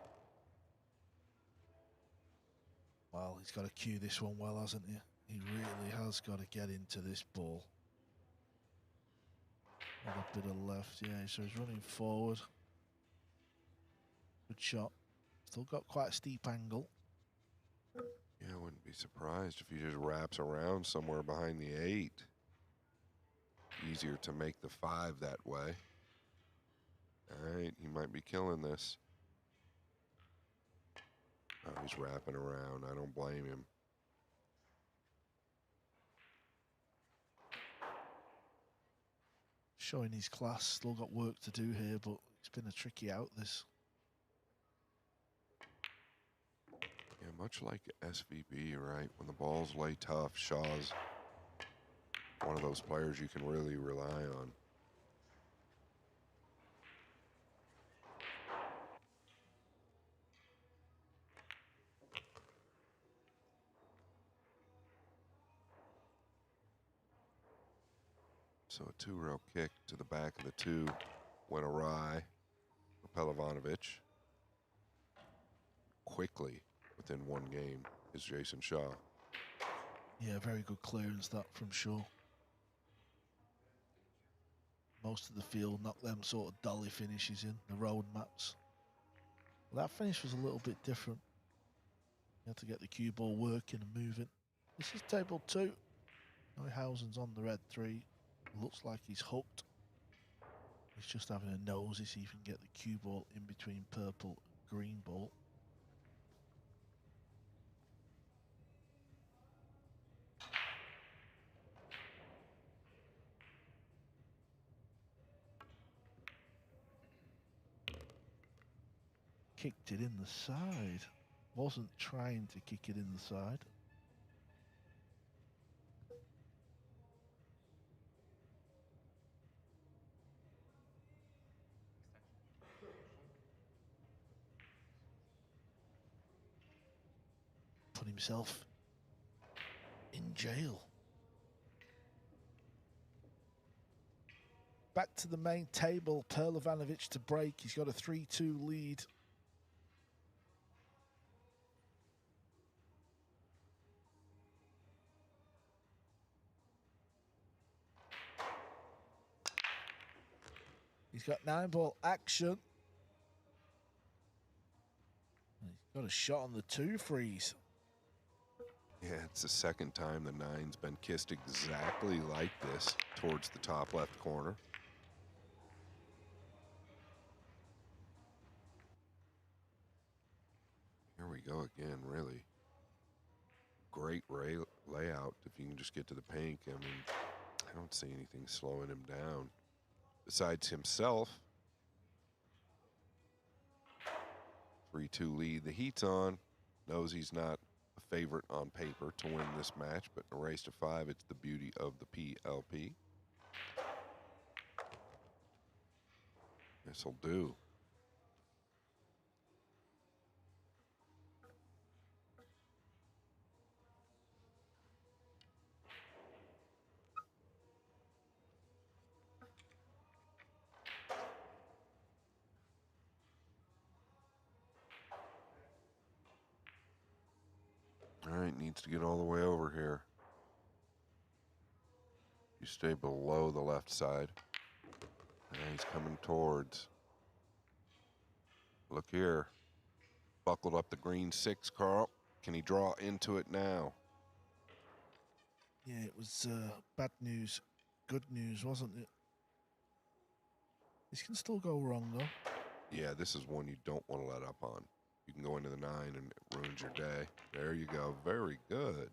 Well, he's got to cue this one well, hasn't he? He really has got to get into this ball. With a bit of left, yeah, so he's running forward. Good shot. Still got quite a steep angle. Yeah, I wouldn't be surprised if he just wraps around somewhere behind the 8. Easier to make the 5 that way. All right, he might be killing this. Oh, he's wrapping around. I don't blame him. Showing his class. Still got work to do here, but it's been a tricky out, this. Yeah, much like SVB, right? When the balls lay tough, Shaw's one of those players you can really rely on. So a 2-rail kick to the back of the 2 went awry for Pehlivanovic. quickly within one game is Jason Shaw. Yeah, very good clearance that from Shaw. Most of the field knocked them sort of dolly finishes in, the road maps. Well, that finish was a little bit different. You had to get the cue ball working and moving. This is table 2. Neuhausen's on the red 3. Looks like he's hooked. He's just having a nosy, see if he can get the cue ball in between purple and green ball. Kicked it in the side. Wasn't trying to kick it in the side. Put himself in jail. Back to the main table. Pehlivanovic to break. He's got a 3-2 lead. He's got 9-ball action. He's got a shot on the 2 freeze. Yeah, it's the second time the 9's been kissed exactly like this towards the top left corner. Here we go again, really. Great layout if you can just get to the pink. I mean, I don't see anything slowing him down besides himself. 3-2 lead. The heat's on. Knows he's not a favorite on paper to win this match, but in a race to 5, it's the beauty of the PLP. This'll do. All right, needs to get all the way over here. You stay below the left side. Now he's coming towards. Look here. Buckled up the green 6, Carl. Can he draw into it now? Yeah, it was bad news. Good news, wasn't it? This can still go wrong, though. Yeah, this is one you don't want to let up on. You can go into the 9 and it ruins your day. There you go. Very good.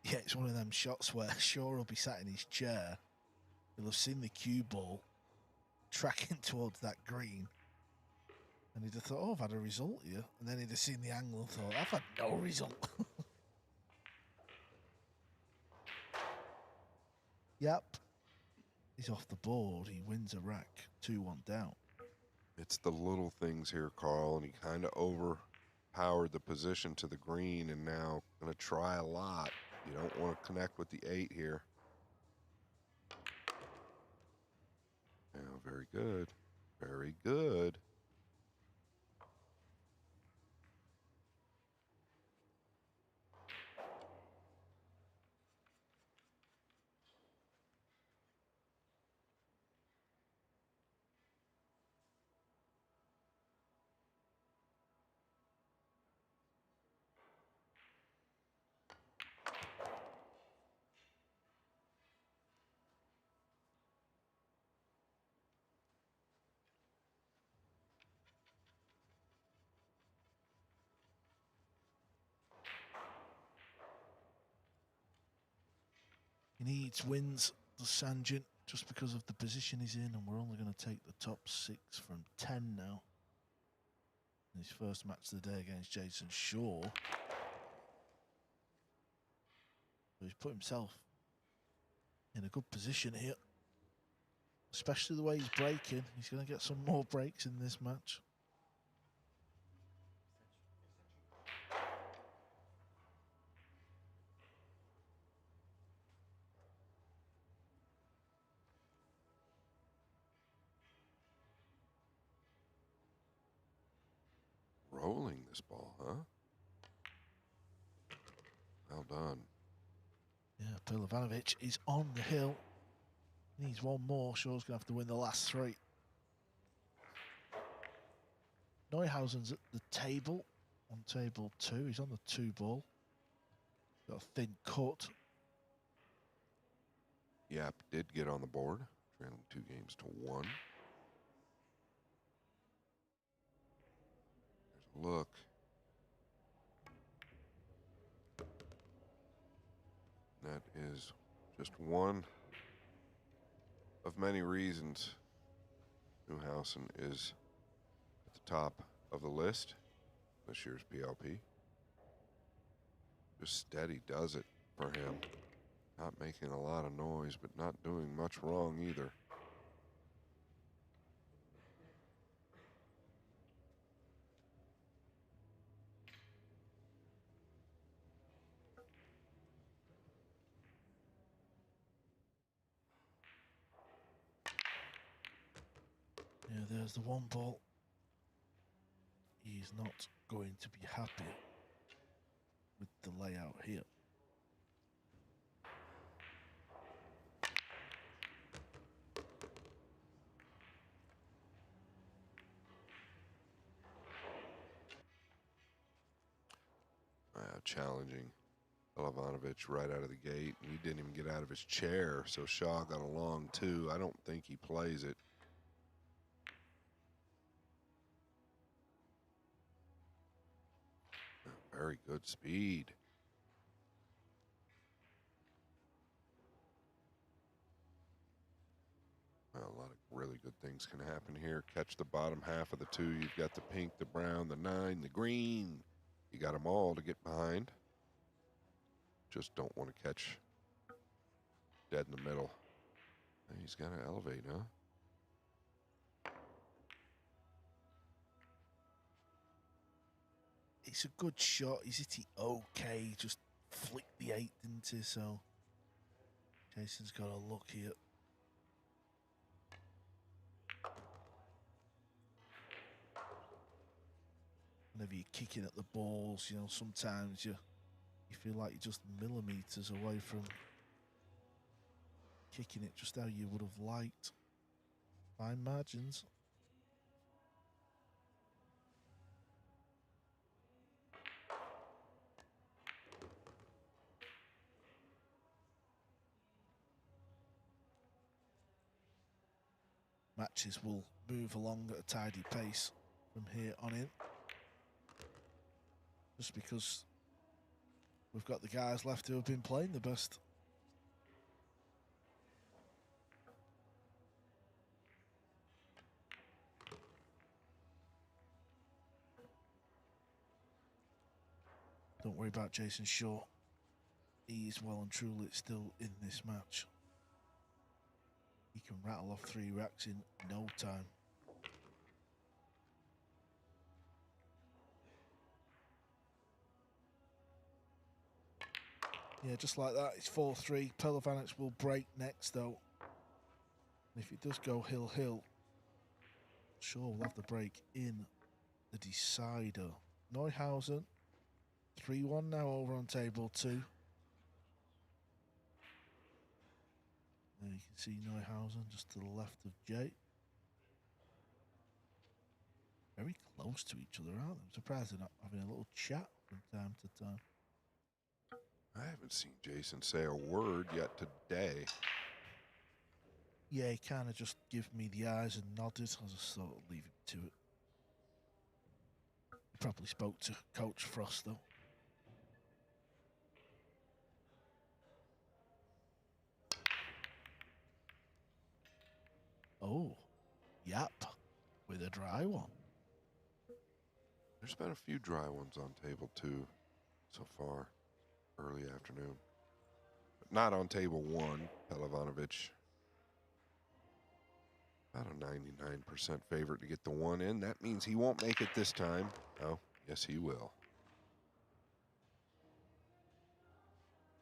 Yeah, it's one of them shots where Shaw will be sat in his chair. He'll have seen the cue ball tracking towards that green. And he'd have thought, oh, I've had a result here. And then he'd have seen the angle and thought, I've had no result. Yep. He's off the board. He wins a rack. 2-1 down. It's the little things here, Carl, and he kind of overpowered the position to the green and now going to try a lot. You don't want to connect with the 8 here. Now, very good. Very good. He needs wins, the Sanjin, just because of the position he's in, and we're only going to take the top 6 from 10 now. In his first match of the day against Jason Shaw. So he's put himself in a good position here. Especially the way he's breaking. He's going to get some more breaks in this match. rolling this ball, huh? Well done. Yeah, Pehlivanovic is on the hill. Needs one more. Shaw's going to have to win the last three. Neuhausen's at the table, on table 2. He's on the 2 ball. Got a thin cut. Yap did get on the board, trailing 2-1. There's a look. That is just one of many reasons Neuhausen is at the top of the list this year's PLP. Just steady does it for him. Not making a lot of noise, but not doing much wrong either. Yeah, there's the 1 ball. He's not going to be happy with the layout here. Challenging Pehlivanovic right out of the gate. And he didn't even get out of his chair, so Shaw got along too. I don't think he plays it. Very good speed. Well, a lot of really good things can happen here. Catch the bottom half of the 2. You've got the pink, the brown, the 9, the green. You got them all to get behind. Just don't want to catch dead in the middle. He's got to elevate, huh? It's a good shot. He's hit it okay. Just flicked the 8, didn't he? So Jason's got a look here. Whenever you're kicking at the balls, you know, sometimes you feel like you're just millimeters away from kicking it just how you would have liked. Fine margins. Matches will move along at a tidy pace from here on in. Just because we've got the guys left who have been playing the best. Don't worry about Jason Shaw. He is well and truly still in this match. He can rattle off 3 racks in no time. Yeah, just like that, it's 4-3. Pehlivanovic will break next, though. And if it does go hill-hill, Shaw will have the break in the decider. Neuhausen, 3-1 now over on table 2. There you can see Neuhausen just to the left of Jay. Very close to each other, aren't they? I'm surprised they're not having a little chat from time to time. I haven't seen Jason say a word yet today. Yeah, he kind of just gave me the eyes and nodded. I just thought I'd leave him to it. He probably spoke to Coach Frost, though. Oh, Yap with a dry one. There's been a few dry ones on table 2 so far, early afternoon. But not on table 1, Pehlivanovic. About a 99% favorite to get the 1 in. That means he won't make it this time. Oh, yes he will.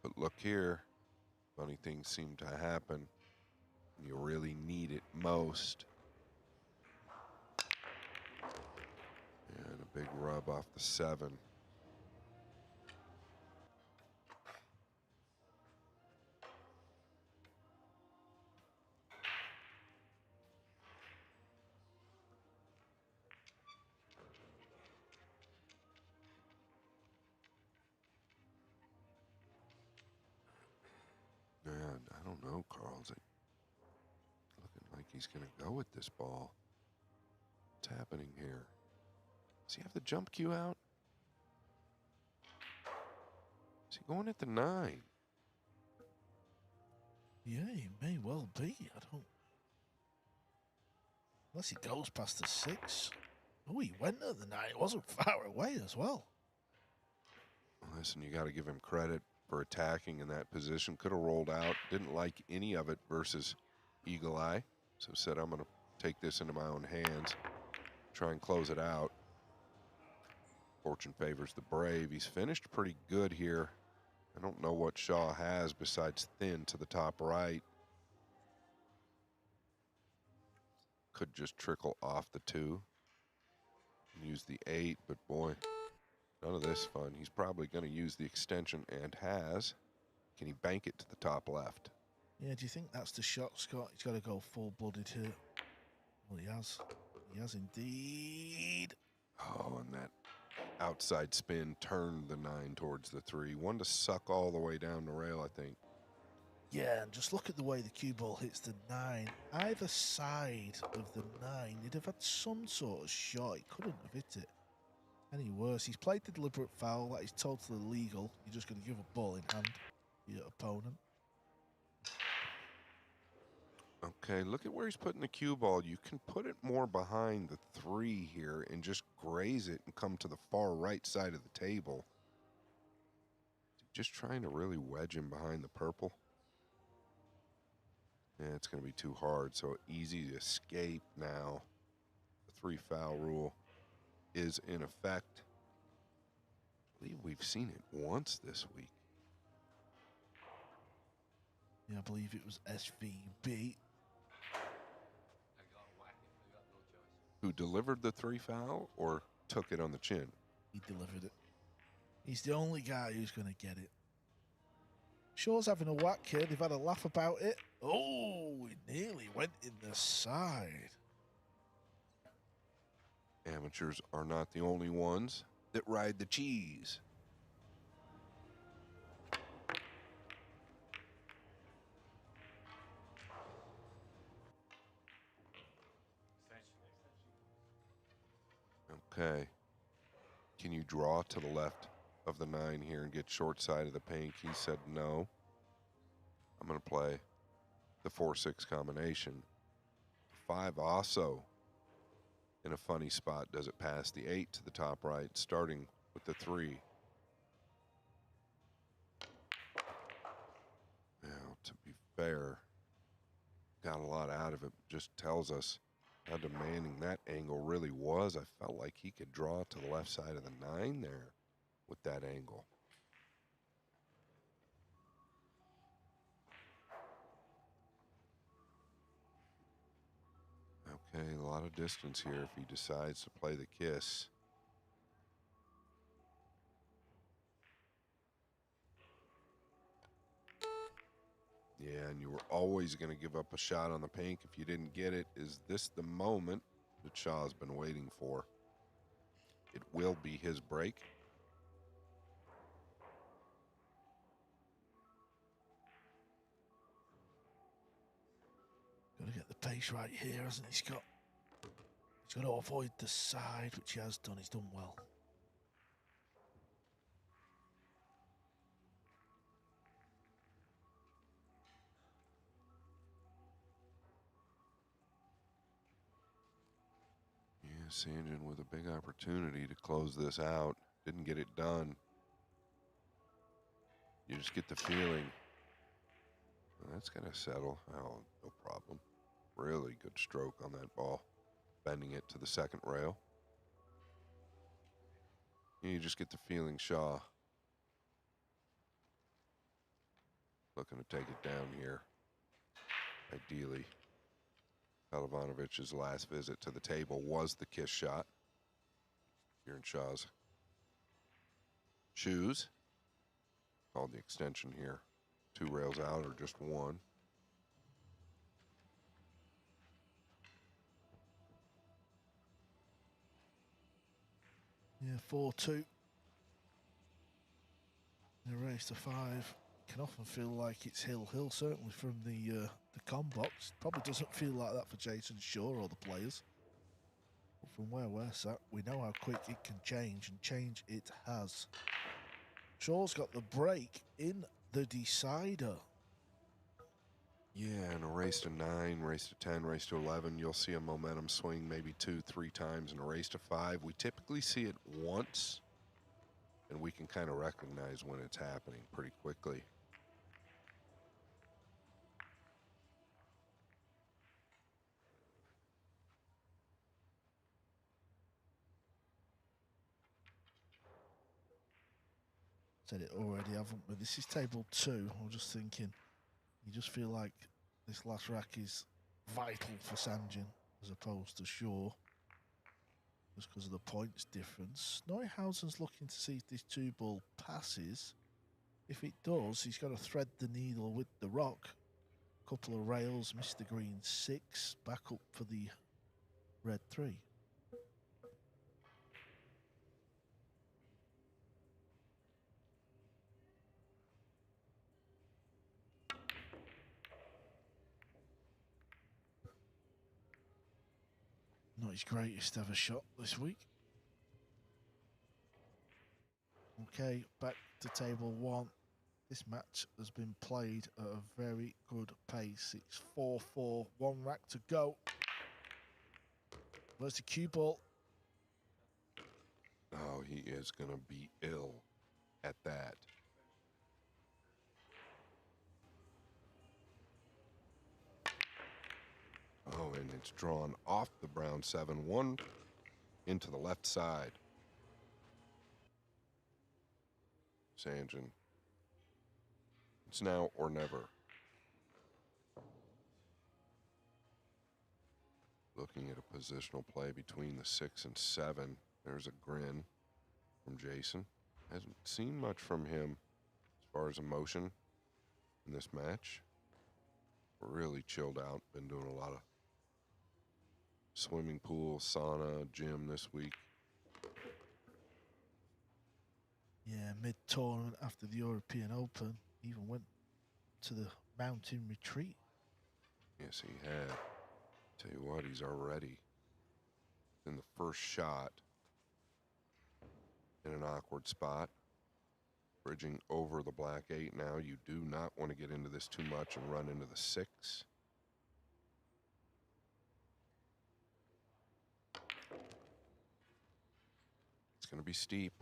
But look here, funny things seem to happen when you really need it most. And a Big rub off the 7. Man, I don't know, Carl's looking like he's going to go with this ball. What's happening here? Does he have the jump cue out? Is he going at the 9? Yeah, he may well be. I don't. Unless he goes past the 6. Oh, he went at the 9. It wasn't far away as well. Listen, you got to give him credit for attacking in that position. Could have rolled out. Didn't like any of it versus Eagle Eye. So said, I'm going to take this into my own hands. Try and close it out. Fortune favors the brave. He's finished pretty good here. I don't know what Shaw has besides thin to the top right. Could just trickle off the 2. Use the 8, but boy, none of this fun. He's probably going to use the extension and has. Can he bank it to the top left? Yeah, do you think that's the shot, Scott? He's got to go full-blooded here. Well, he has. He has indeed. Oh, and that outside spin turned the 9 towards the 3. One to suck all the way down the rail, I think. Yeah, and just look at the way the cue ball hits the 9. Either side of the 9, he'd have had some sort of shot. He couldn't have hit it any worse. He's played the deliberate foul. That is totally legal. You're just going to give a ball in hand to your opponent. Okay, look at where he's putting the cue ball. You can put it more behind the 3 here and just graze it and come to the far right side of the table. Just trying to really wedge him behind the purple. Yeah, it's going to be too hard, so easy to escape now. The 3 foul rule is in effect. I believe we've seen it once this week. Yeah, I believe it was SVB. Who delivered the 3 foul or took it on the chin? He delivered it. He's the only guy who's going to get it. Shaw's having a whack here. They've had a laugh about it. Oh, it nearly went in the side. Amateurs are not the only ones that ride the cheese. Okay. Can you draw to the left of the 9 here and get short side of the pink? He said no. I'm going to play the 4-6 combination. 5 also in a funny spot. Does it pass the 8 to the top right, starting with the 3? Now, to be fair, got a lot out of it. Just tells us how demanding that angle really was. I felt like he could draw to the left side of the 9 there with that angle. Okay, a lot of distance here if he decides to play the kiss. Yeah, and you were always going to give up a shot on the pink if you didn't get it. Is this the moment that Shaw's been waiting for? It will be his break. Got to get the pace right here, hasn't he, Scott? He's got to avoid the side, which he has done. He's done well. Yeah, Sanjin with a big opportunity to close this out. Didn't get it done. You just get the feeling. Well, that's going to settle. Oh, no problem. Really good stroke on that ball. Bending it to the second rail. You just get the feeling Shaw looking to take it down here. Ideally, Pehlivanovich's last visit to the table was the kiss shot. here in Shaw's shoes. Called the extension here. 2 rails out or just 1. Yeah, 4-2. In a race to 5. Can often feel like it's hill, certainly from the com box. Probably doesn't feel like that for Jason Shaw or the players. But from where we're sat, we know how quick it can change, and change it has. Shaw's got the break in the decider. Yeah, in a race to 9, race to 10, race to 11, you'll see a momentum swing maybe 2, 3 times. In a race to 5, we typically see it once, and we can kind of recognize when it's happening pretty quickly. Said it already, haven't we? This is table 2. I'm just thinking, you just feel like this last rack is vital for Sanjin as opposed to Shaw, just because of the points difference. Neuhausen's looking to see if this 2-ball passes. If it does, he's got to thread the needle with the rock. Couple of rails, Mr. Green 6, back up for the red 3. Not his greatest ever shot this week. Okay, back to table 1. This match has been played at a very good pace. It's 4-4, 1 rack to go. Where's the cue ball? Oh, he is going to be ill at that. Oh, and it's drawn off the brown 7-1 into the left side. Sanjin. It's now or never. Looking at a positional play between the 6 and 7. There's a grin from Jason. Hasn't seen much from him as far as emotion in this match. Really chilled out. Been doing a lot of swimming pool, sauna, gym this week. Yeah, mid-tournament after the European Open, even went to the mountain retreat. Yes, he had. Tell you what, he's already in the first shot in an awkward spot. Bridging over the black 8 now. You do not want to get into this too much and run into the 6. It's going to be steep.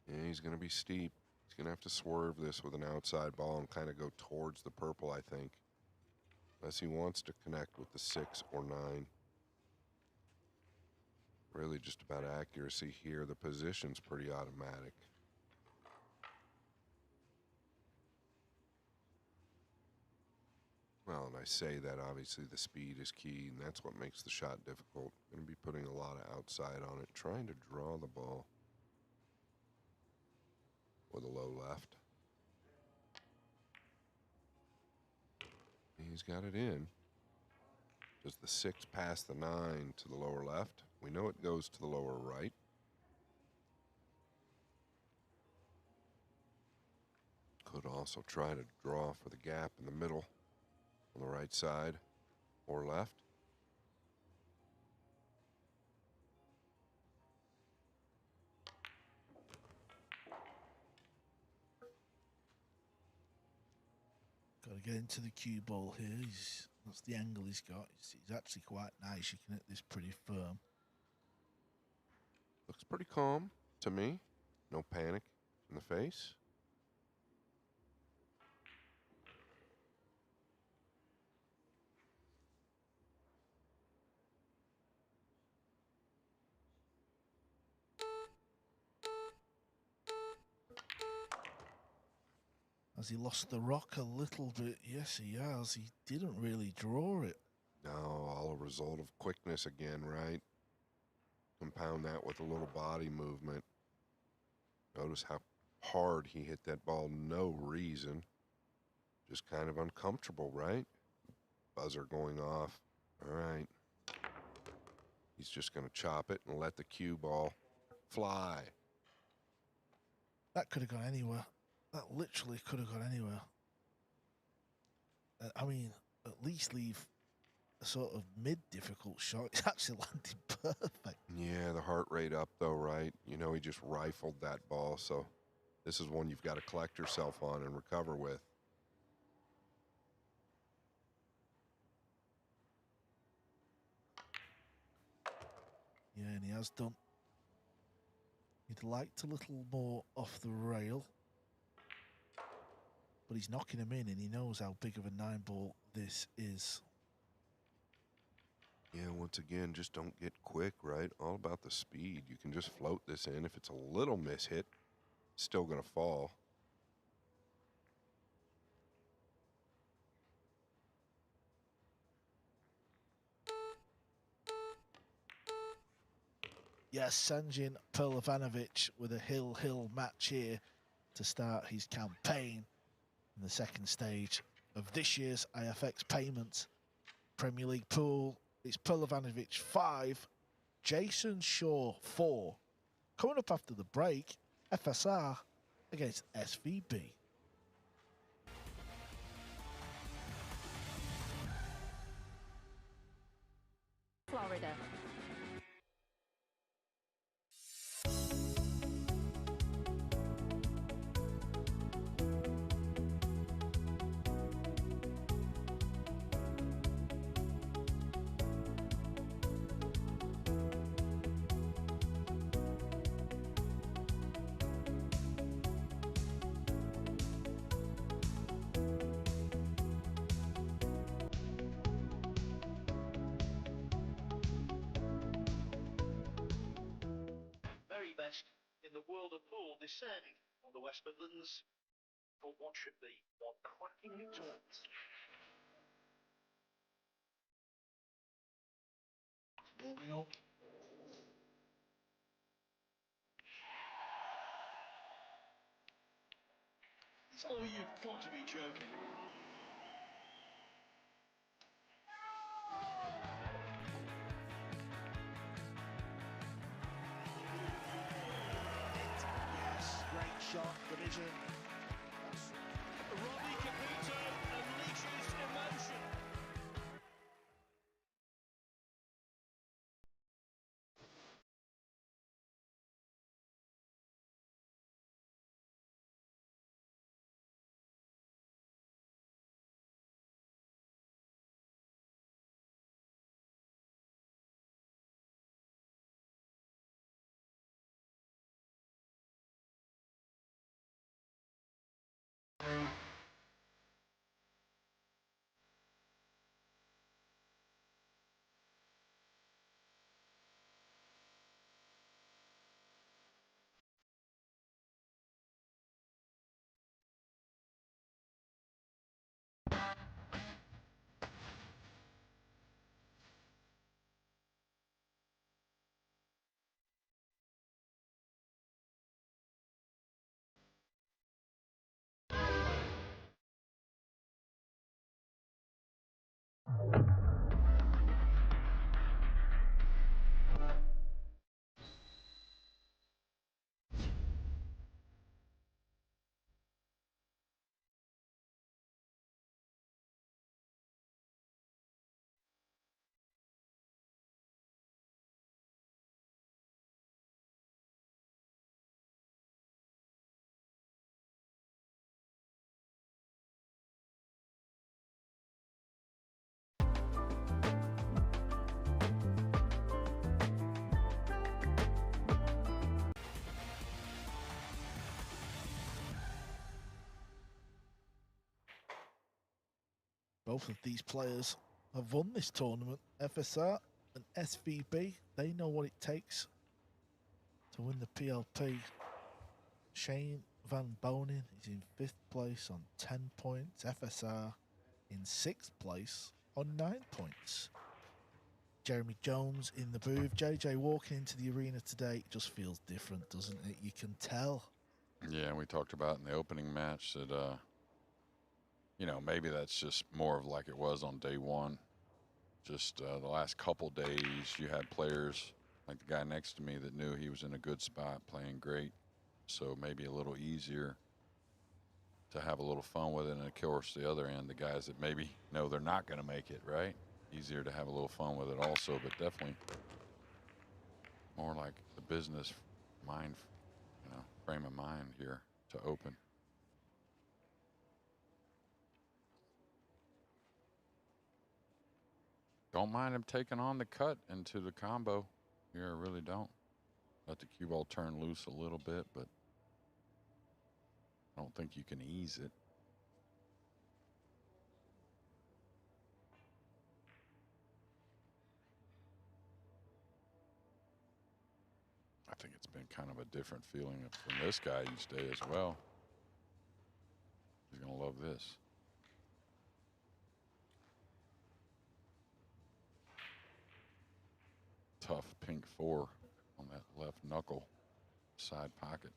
Yeah, he's going to be steep. He's going to have to swerve this with an outside ball and kind of go towards the purple, I think. Unless he wants to connect with the 6 or 9. Really just about accuracy here. The position's pretty automatic. Well, and I say that obviously the speed is key, and that's what makes the shot difficult. Going to be putting a lot of outside on it, trying to draw the ball with a low left. He's got it in. Does the 6 pass the 9 to the lower left? We know it goes to the lower right. Could also try to draw for the gap in the middle on the right side or left. Got to get into the cue ball here. That's the angle he's got. He's actually quite nice. You can hit this pretty firm. Looks pretty calm to me. No panic in the face. Has he lost the rock a little bit? Yes, he has. He didn't really draw it. No, all a result of quickness again, right? compound that with a little body movement. Notice how hard he hit that ball, no reason. Just kind of uncomfortable, right? Buzzer going off. All right. He's just going to chop it and let the cue ball fly. That could have gone anywhere. That literally could have gone anywhere. I mean, at least leave a sort of mid-difficult shot. It's actually landed perfect. Yeah, the heart rate up though, right? You know, he just rifled that ball, so this is one you've got to collect yourself on and recover with. Yeah, and he has done. He'd liked a little more off the rail, but he's knocking him in, and he knows how big of a 9-ball this is. Yeah, once again, just don't get quick, right? All about the speed. You can just float this in. If it's a little mishit, it's still going to fall. Yes, Sanjin Pehlivanovic with a hill match here to start his campaign in the second stage of this year's IFX Payments Premier League pool. It's Pehlivanovic 5, Jason Shaw 4. Coming up after the break, FSR against SVB. Florida. Best in the world of pool descend on the West Midlands for what should be one cracking tournament. Moving on. Oh, you've got to be joking. Yes, great shot, division. Robbie Capito unleashes emotion. Both of these players have won this tournament. FSR and SVB, they know what it takes to win the PLP. Shane Van Boening is in 5th place on 10 points. FSR in 6th place on 9 points. Jeremy Jones in the booth. JJ, walking into the arena today just feels different, doesn't it? You can tell. Yeah, we talked about in the opening match that, you know, maybe that's just more of like it was on day one. Just the last couple days, you had players like the guy next to me that knew he was in a good spot, playing great. So maybe a little easier to have a little fun with it. And of course, the other end, the guys that maybe know they're not going to make it, right? Easier to have a little fun with it also, but definitely more like the business mind, you know, frame of mind here to open. Don't mind him taking on the cut into the combo here. I really don't. Let the cue ball turn loose a little bit, but I don't think you can ease it. I think it's been kind of a different feeling from this guy each day as well. He's going to love this. Tough pink 4 on that left knuckle side pocket.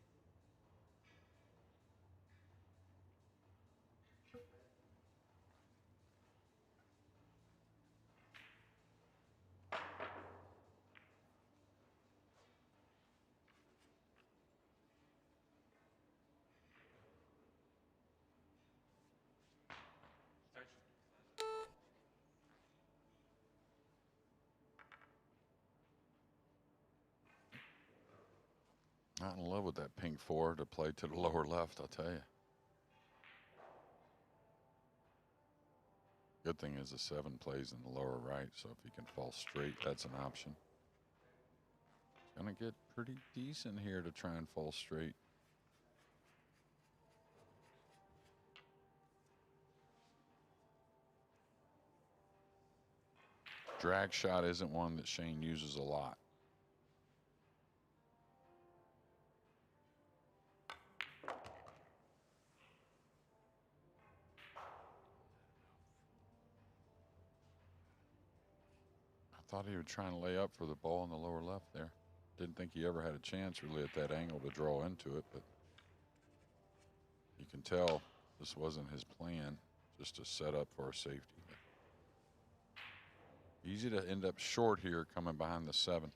Not in love with that pink 4 to play to the lower left, I'll tell you. Good thing is the 7 plays in the lower right, so if he can fall straight, that's an option. Gonna get pretty decent here to try and fall straight. Drag shot isn't one that Shane uses a lot. I thought he would try and lay up for the ball in the lower left there. Didn't think he ever had a chance really at that angle to draw into it, but you can tell this wasn't his plan, just to set up for a safety. Easy to end up short here coming behind the 7.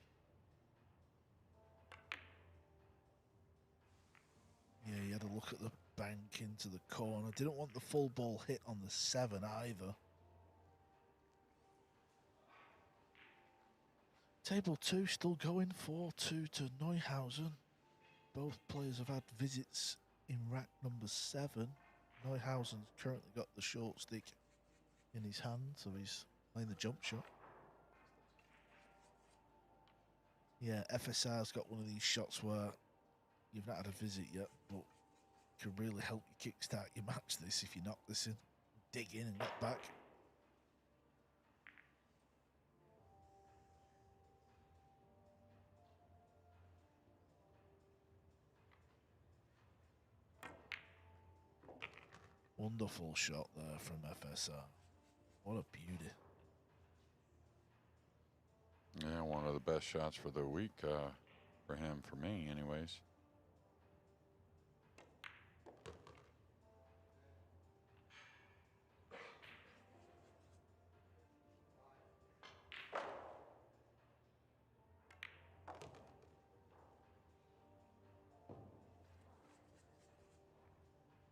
Yeah, he had a look at the bank into the corner. Didn't want the full ball hit on the 7 either. Table 2 still going 4-2 to Neuhausen. Both players have had visits in rack number 7. Neuhausen's currently got the short stick in his hand, so he's playing the jump shot. Yeah, FSR's got one of these shots where you've not had a visit yet, but can really help you kickstart your match this if you knock this in. Dig in and get back. Wonderful shot there from FSR. What a beauty. Yeah, one of the best shots for the week for him, for me anyways.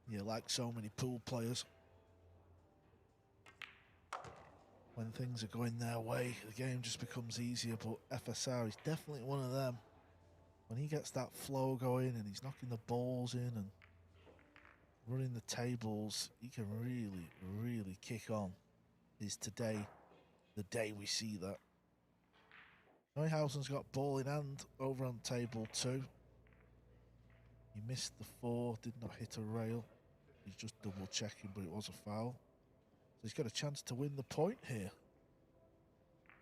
Yeah, like so many pool players, when things are going their way, the game just becomes easier, but FSR is definitely one of them. When he gets that flow going and he's knocking the balls in and running the tables, he can really, really kick on. Is today the day we see that? Neuhausen's got ball in hand over on table 2. He missed the 4, did not hit a rail. He's just double checking, but it was a foul. So he's got a chance to win the point here.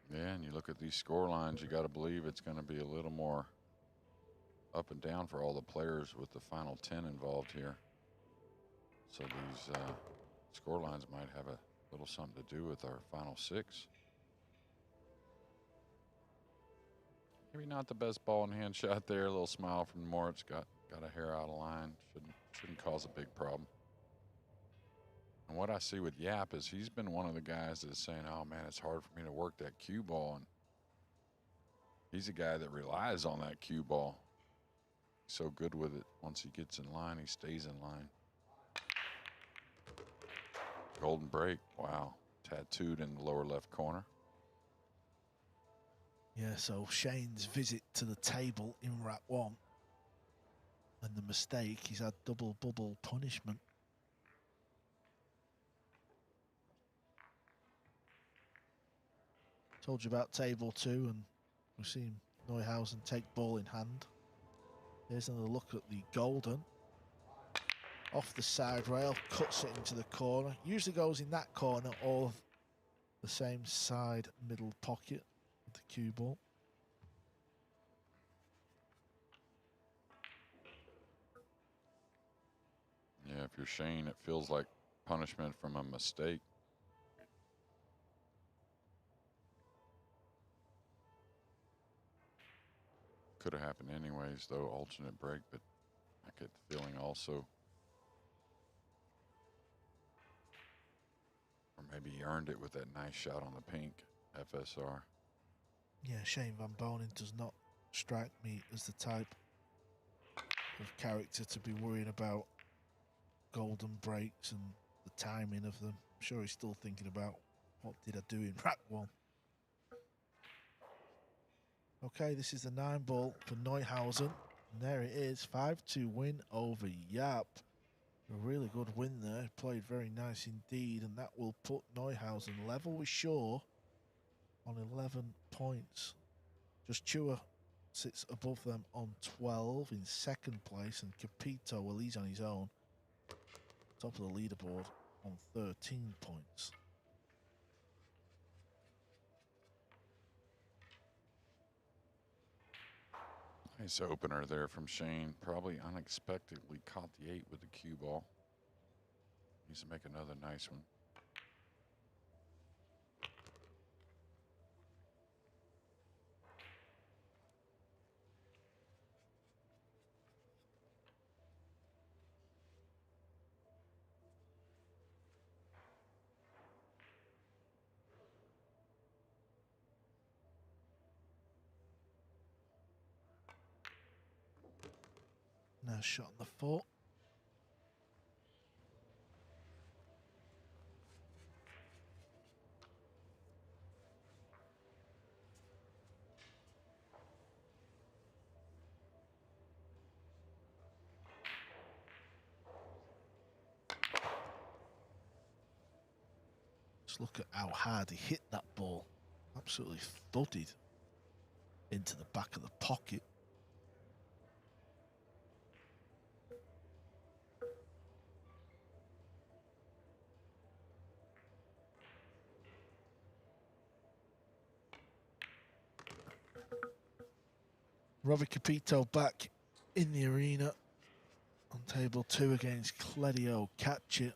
Yeah, and you look at these score lines, you got to believe it's going to be a little more up and down for all the players with the final 10 involved here. So these score lines might have a little something to do with our final 6. Maybe not the best ball in hand shot there. A little smile from Moritz. Got a hair out of line. Shouldn't cause a big problem. And what I see with Yap is he's been one of the guys that's saying, oh, man, it's hard for me to work that cue ball. And he's a guy that relies on that cue ball. He's so good with it. Once he gets in line, he stays in line. Golden break. Wow. Tattooed in the lower left corner. Yeah, so Shane's visit to the table in rack 1 and the mistake, he's had double bubble punishment. Told you about table 2, and we've seen Neuhausen take ball in hand. Here's another look at the golden. Off the side rail, cuts it into the corner. Usually goes in that corner or the same side middle pocket of the cue ball. Yeah, if you're Shane, it feels like punishment from a mistake. Could have happened anyways, though, alternate break, but I get the feeling also. Or maybe he earned it with that nice shot on the pink FSR. Yeah, Shane Van Boening does not strike me as the type of character to be worrying about golden breaks and the timing of them. I'm sure he's still thinking about what did I do in rack 1. Okay, this is the 9 ball for Neuhausen. And there it is, 5-2 win over Yap. A really good win there, played very nice indeed, and that will put Neuhausen level with Shaw on 11 points. Just Chua sits above them on 12 in second place, and Capito, well, he's on his own, top of the leaderboard on 13 points. Nice opener there from Shane. Probably unexpectedly caught the 8 with the cue ball. Needs to make another nice one. Now shot on the 4. Just look at how hard he hit that ball. Absolutely thudded into the back of the pocket. Robbie Capito back in the arena on table 2 against Cledio. Catch it.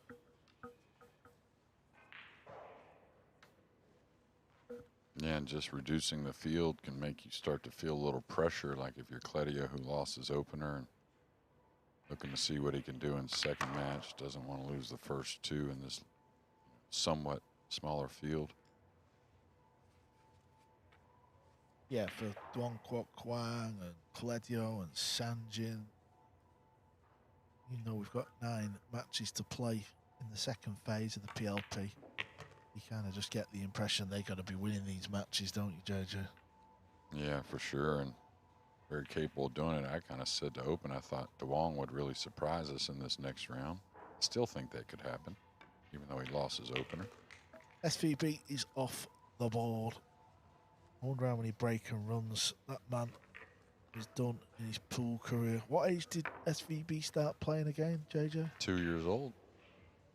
Yeah, and just reducing the field can make you start to feel a little pressure, like if you're Cledio, who lost his opener and looking to see what he can do in second match, doesn't want to lose the first 2 in this somewhat smaller field. Yeah, for Duong Kwok Kwang and Cledio and Sanjin. You know, we've got 9 matches to play in the second phase of the PLP. You kind of just get the impression they got to be winning these matches, don't you, JJ? Yeah, for sure, and very capable of doing it. I kind of said to open, I thought Duong would really surprise us in this next round. I still think that could happen, even though he lost his opener. SVB is off the board. I wonder how many break and runs that man has done in his pool career. What age did SVB start playing again, JJ? 2 years old.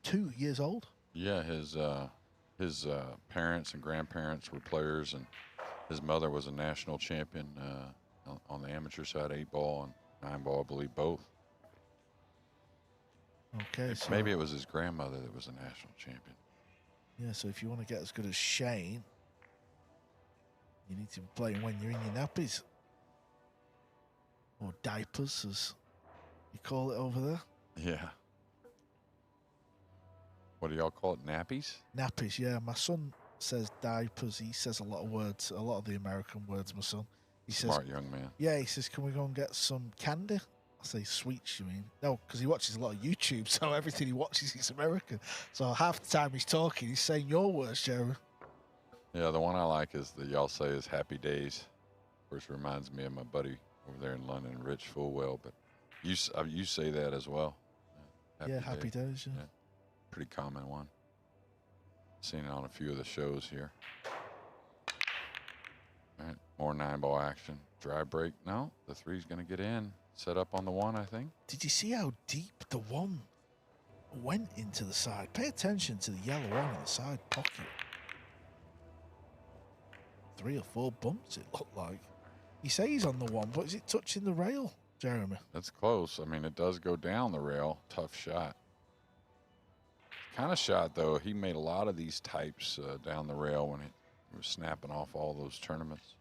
2 years old? Yeah, his parents and grandparents were players, and his mother was a national champion on the amateur side, 8-ball and 9-ball, I believe, both. Okay, so Maybe it was his grandmother that was a national champion. yeah, so if you want to get as good as Shane, you need to be playing when you're in your nappies. or diapers, as you call it over there. Yeah. What do y'all call it? Nappies? Nappies, yeah. My son says diapers. He says a lot of words, a lot of the American words, my son. He Smart says, young man. yeah, he says, can we go and get some candy? I say, sweets, you mean? No, because he watches a lot of YouTube, so everything he watches is American. So half the time he's talking, he's saying your words, Jeremy. Yeah, the one I like is that y'all say is happy days. Of course, reminds me of my buddy over there in London, Rich Fullwell. But you say that as well. Happy day. days, yeah. Yeah. Pretty common one. Seen it on a few of the shows here. All right, more 9-ball action. Dry break. No, the 3's going to get in. Set up on the 1, I think. Did you see how deep the 1 went into the side? Pay attention to the yellow one in the side pocket. 3 or 4 bumps, it looked like. You say he's on the 1, but is it touching the rail, Jeremy? That's close. I mean, it does go down the rail. Tough shot. Kind of shot, though. He made a lot of these types down the rail when he was snapping off all those tournaments.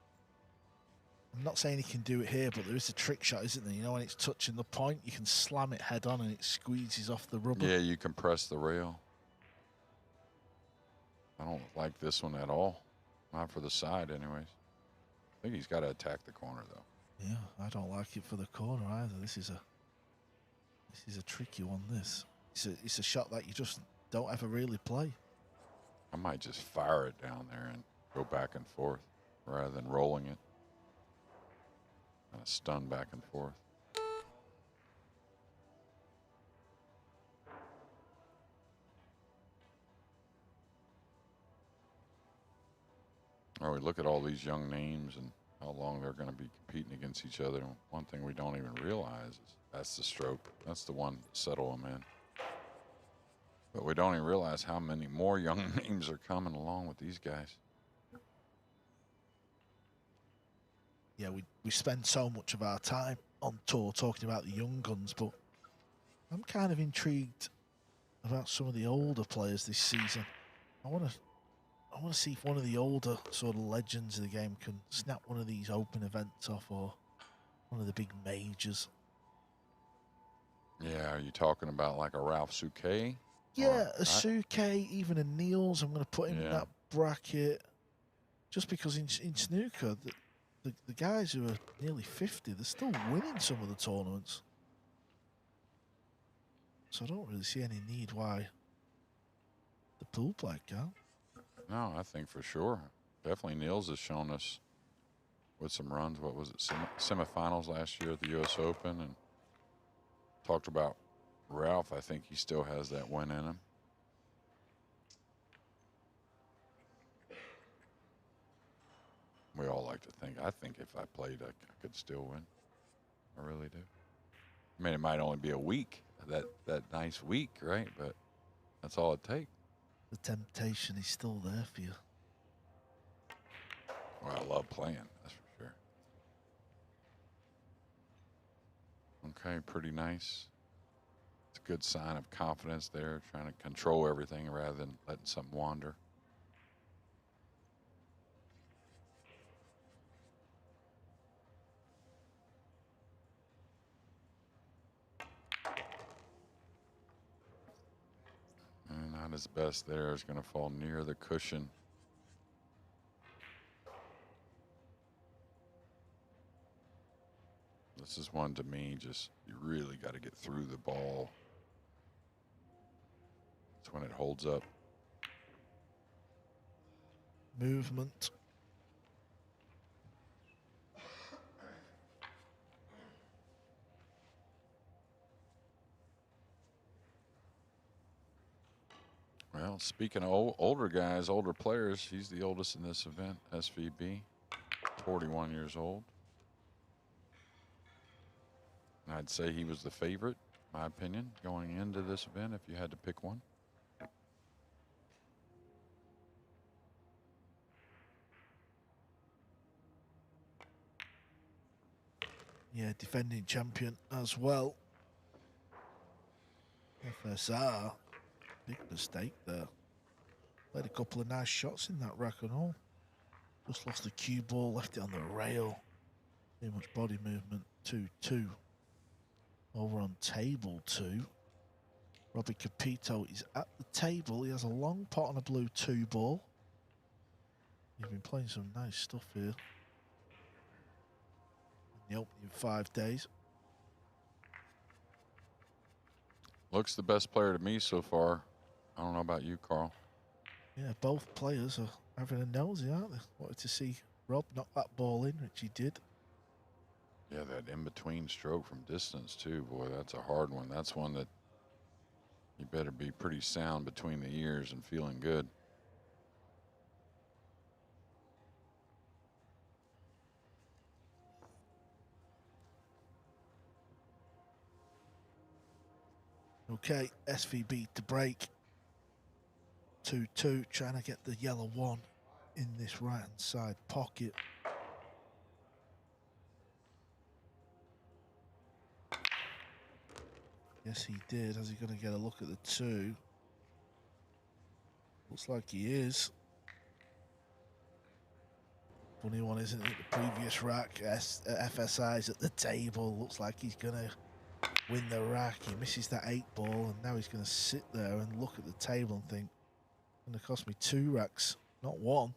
I'm not saying he can do it here, but there is a trick shot, isn't there? You know, when it's touching the point, you can slam it head on and it squeezes off the rubber. Yeah, you compress the rail. I don't like this one at all. Not for the side, anyways. I think he's got to attack the corner, though. Yeah, I don't like it for the corner either. This is a tricky one. It's a shot that you just don't ever really play. I might just fire it down there and go back and forth rather than rolling it. Kind of stun back and forth. Or we look at all these young names and how long they're going to be competing against each other. And one thing we don't even realize is that's the stroke. That's the one to settle them in. But we don't even realize how many more young names are coming along with these guys. Yeah, we spend so much of our time on tour talking about the young guns, but I'm kind of intrigued about some of the older players this season. I want to see if one of the older sort of legends of the game can snap one of these open events off, or one of the big majors. Yeah, are you talking about like a Ralph Souquet? Yeah, a Souquet, even a Niels. I'm going to put him in that bracket, just because in snooker, the guys who are nearly 50, they're still winning some of the tournaments. So I don't really see any need why the pool player can't. No, I think for sure. Definitely Niels has shown us with some runs. What was it, semifinals last year at the U.S. Open? And talked about Ralph. I think he still has that win in him. We all like to think. I think if I played, I could still win. I really do. I mean, it might only be a week, that nice week, right? But that's all it takes. The temptation is still there for you. Well, I love playing, that's for sure. Okay, pretty nice. It's a good sign of confidence there, trying to control everything rather than letting something wander. And not his best there. Is going to fall near the cushion. This is one to me, just you really got to get through the ball. It's when it holds up. Movement. Well, speaking of older guys, older players, he's the oldest in this event, SVB, 41 years old. And I'd say he was the favorite, in my opinion, going into this event if you had to pick one. Yeah, defending champion as well. FSR, big mistake there. Played a couple of nice shots in that rack and all. Just lost the cue ball, left it on the rail. Too much body movement. 2-2. Over on table 2. Robbie Capito is at the table. He has a long pot on a blue 2 ball. He's been playing some nice stuff here in the opening 5 days. Looks the best player to me so far. I don't know about you, Carl. Yeah, both players are having a nosy, aren't they? Wanted to see Rob knock that ball in, which he did. Yeah, that in-between stroke from distance, too. Boy, that's a hard one. That's one that you better be pretty sound between the ears and feeling good. Okay, SVB to break. 2-2, trying to get the yellow 1 in this right-hand side pocket. Yes, he did. Is he going to get a look at the 2? Looks like he is. Funny one, isn't it? The previous rack, FSI's at the table. Looks like he's going to win the rack. He misses that 8 ball, and now he's going to sit there and look at the table and think, it's going to cost me 2 racks, not 1.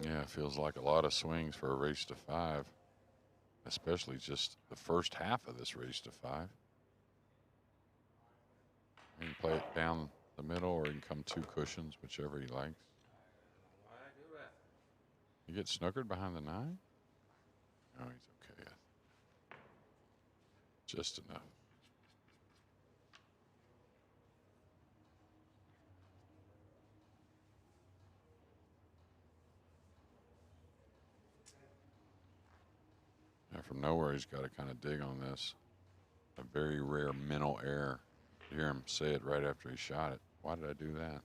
Yeah, it feels like a lot of swings for a race to 5, especially just the first half of this race to 5. He can play it down the middle, or he can come 2 cushions, whichever he likes. You get snookered behind the 9? No, he's okay. Just enough. Yeah, from nowhere, he's got to kind of dig on this. A very rare mental error. You hear him say it right after he shot it. Why did I do that?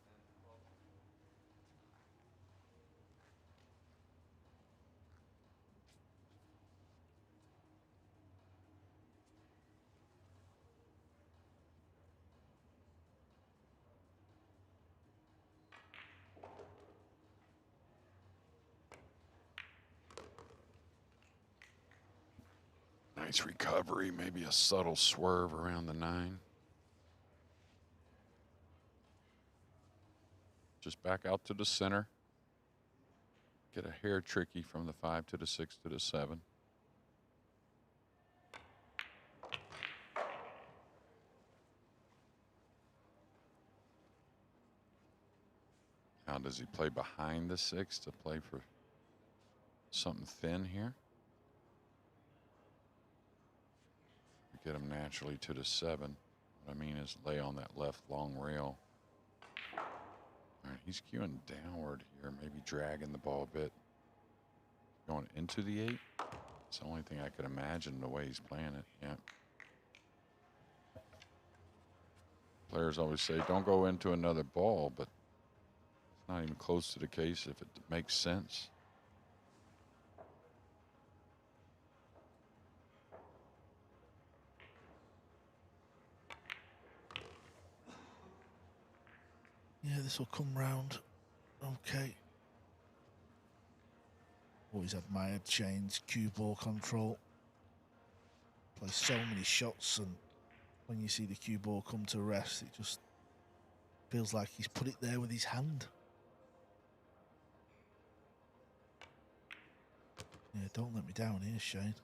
Nice recovery, maybe a subtle swerve around the 9. Just back out to the center. Get a hair tricky from the 5 to the 6 to the 7. Now, does he play behind the 6 to play for something thin here? Get him naturally to the 7. What I mean is lay on that left long rail. All right, he's cueing downward here, maybe dragging the ball a bit. Going into the 8. It's the only thing I could imagine the way he's playing it. Yeah. Players always say, don't go into another ball, but it's not even close to the case if it makes sense. Yeah, this will come round. Okay. Always admired Shane's cue ball control. Plays so many shots, and when you see the cue ball come to rest, it just feels like he's put it there with his hand. Yeah, don't let me down here, Shane.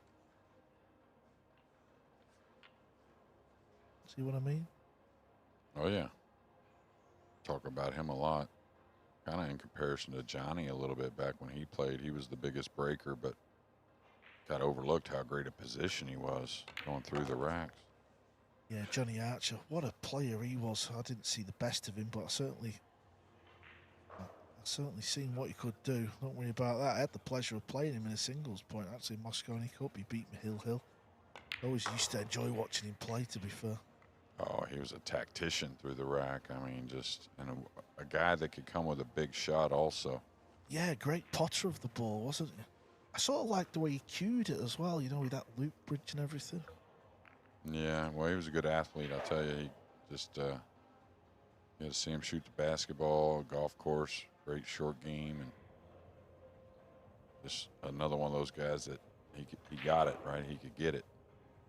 See what I mean? Oh, yeah. Talk about him a lot. Kind of in comparison to Johnny a little bit back when he played. He was the biggest breaker, but got overlooked how great a position he was going through the racks. Yeah, Johnny Archer, what a player he was. I didn't see the best of him, but I certainly seen what he could do. Don't worry about that. I had the pleasure of playing him in a singles point, actually, in Moscone Cup. He beat me Hill. Always used to enjoy watching him play, to be fair. Oh, he was a tactician through the rack. I mean, just and a guy that could come with a big shot also. Yeah, great potter of the ball, wasn't he? I sort of liked the way he cued it as well, you know, with that loop bridge and everything. Yeah, well, he was a good athlete, I'll tell you. He just, you had to see him shoot the basketball, golf course, great short game, and just another one of those guys that he got it, right? He could get it.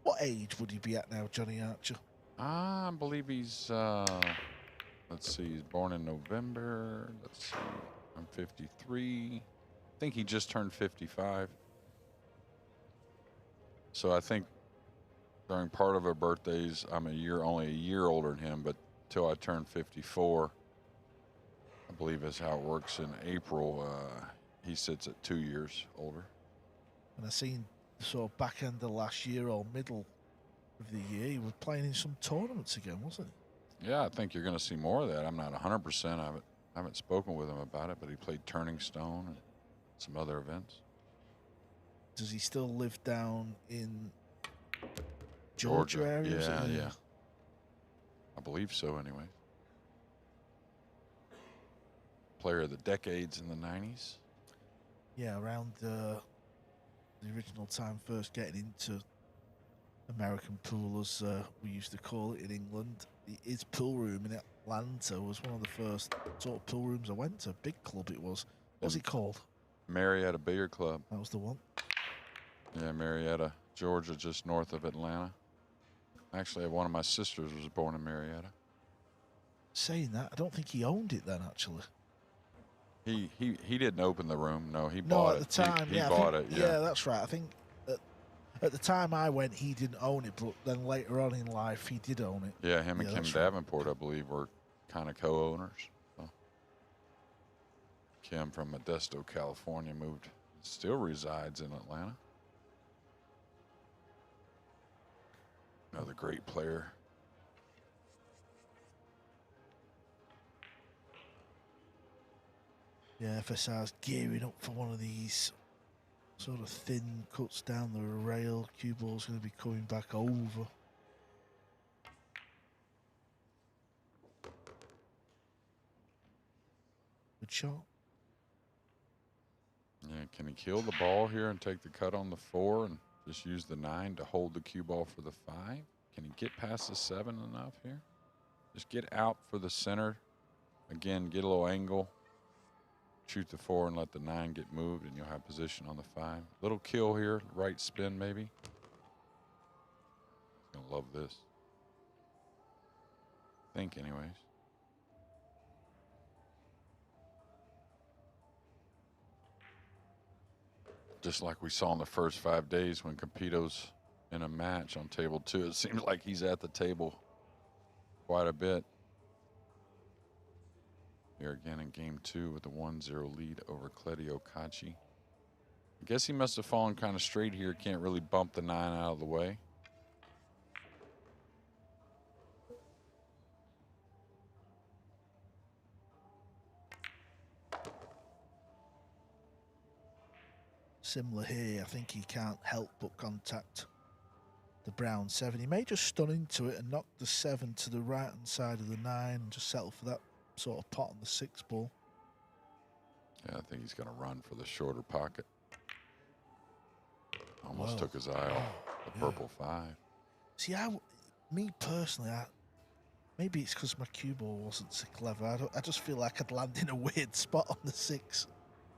What age would he be at now, Johnny Archer? I believe he's, let's see, he's born in November. Let's see, I'm 53. I think he just turned 55. So I think during part of our birthdays, I'm only a year older than him, but till I turn 54, I believe is how it works in April. He sits at 2 years older. And I seen sort of back end of last year or middle of the year, he was playing in some tournaments again, wasn't he? Yeah, I think you're going to see more of that. I'm not 100%. I haven't spoken with him about it, but he played Turning Stone and some other events. Does he still live down in Georgia area? Yeah. I believe so, anyway. Player of the decades in the 90s. Yeah, around the original time first getting into American pool, as we used to call it in England. His pool room in Atlanta was one of the first sort of pool rooms I went to. Big club it was. What's it called? Marietta Billiard Club. That was the one. Yeah, Marietta, Georgia, just north of Atlanta. Actually, one of my sisters was born in Marietta. Saying that, I don't think he owned it then, actually. He didn't open the room. No, he No, bought at it. the time, he yeah. bought it. Yeah, that's right. I think at the time I went, he didn't own it, but then later on in life, he did own it. Yeah, him and Yeah, Kim that's right. Davenport, I believe, were kind of co-owners. So Kim from Modesto, California, still resides in Atlanta. Another great player. Yeah, FSR's gearing up for one of these sort of thin cuts down the rail. Cue ball's going to be coming back over. Good shot. Yeah, can he kill the ball here and take the cut on the 4 and just use the 9 to hold the cue ball for the 5? Can he get past the 7 enough here? Just get out for the center. Again, get a little angle. Shoot the 4 and let the 9 get moved, and you'll have position on the 5. Little kill here, right spin maybe. He's gonna love this. I think, anyways. Just like we saw in the first 5 days when Capito's in a match on table 2, it seems like he's at the table quite a bit. Here again in game 2 with the 1-0 lead over Claudio Cacci. I guess he must have fallen kind of straight here. Can't really bump the 9 out of the way. Similar here, I think he can't help but contact the brown 7. He may just stun into it and knock the 7 to the right hand side of the 9 and just settle for that sort of pot on the 6 ball. Yeah, I think he's going to run for the shorter pocket. Almost Whoa. took his eye off the purple 5. See, me personally, maybe it's because my cue ball wasn't so clever. I just feel like I'd land in a weird spot on the 6.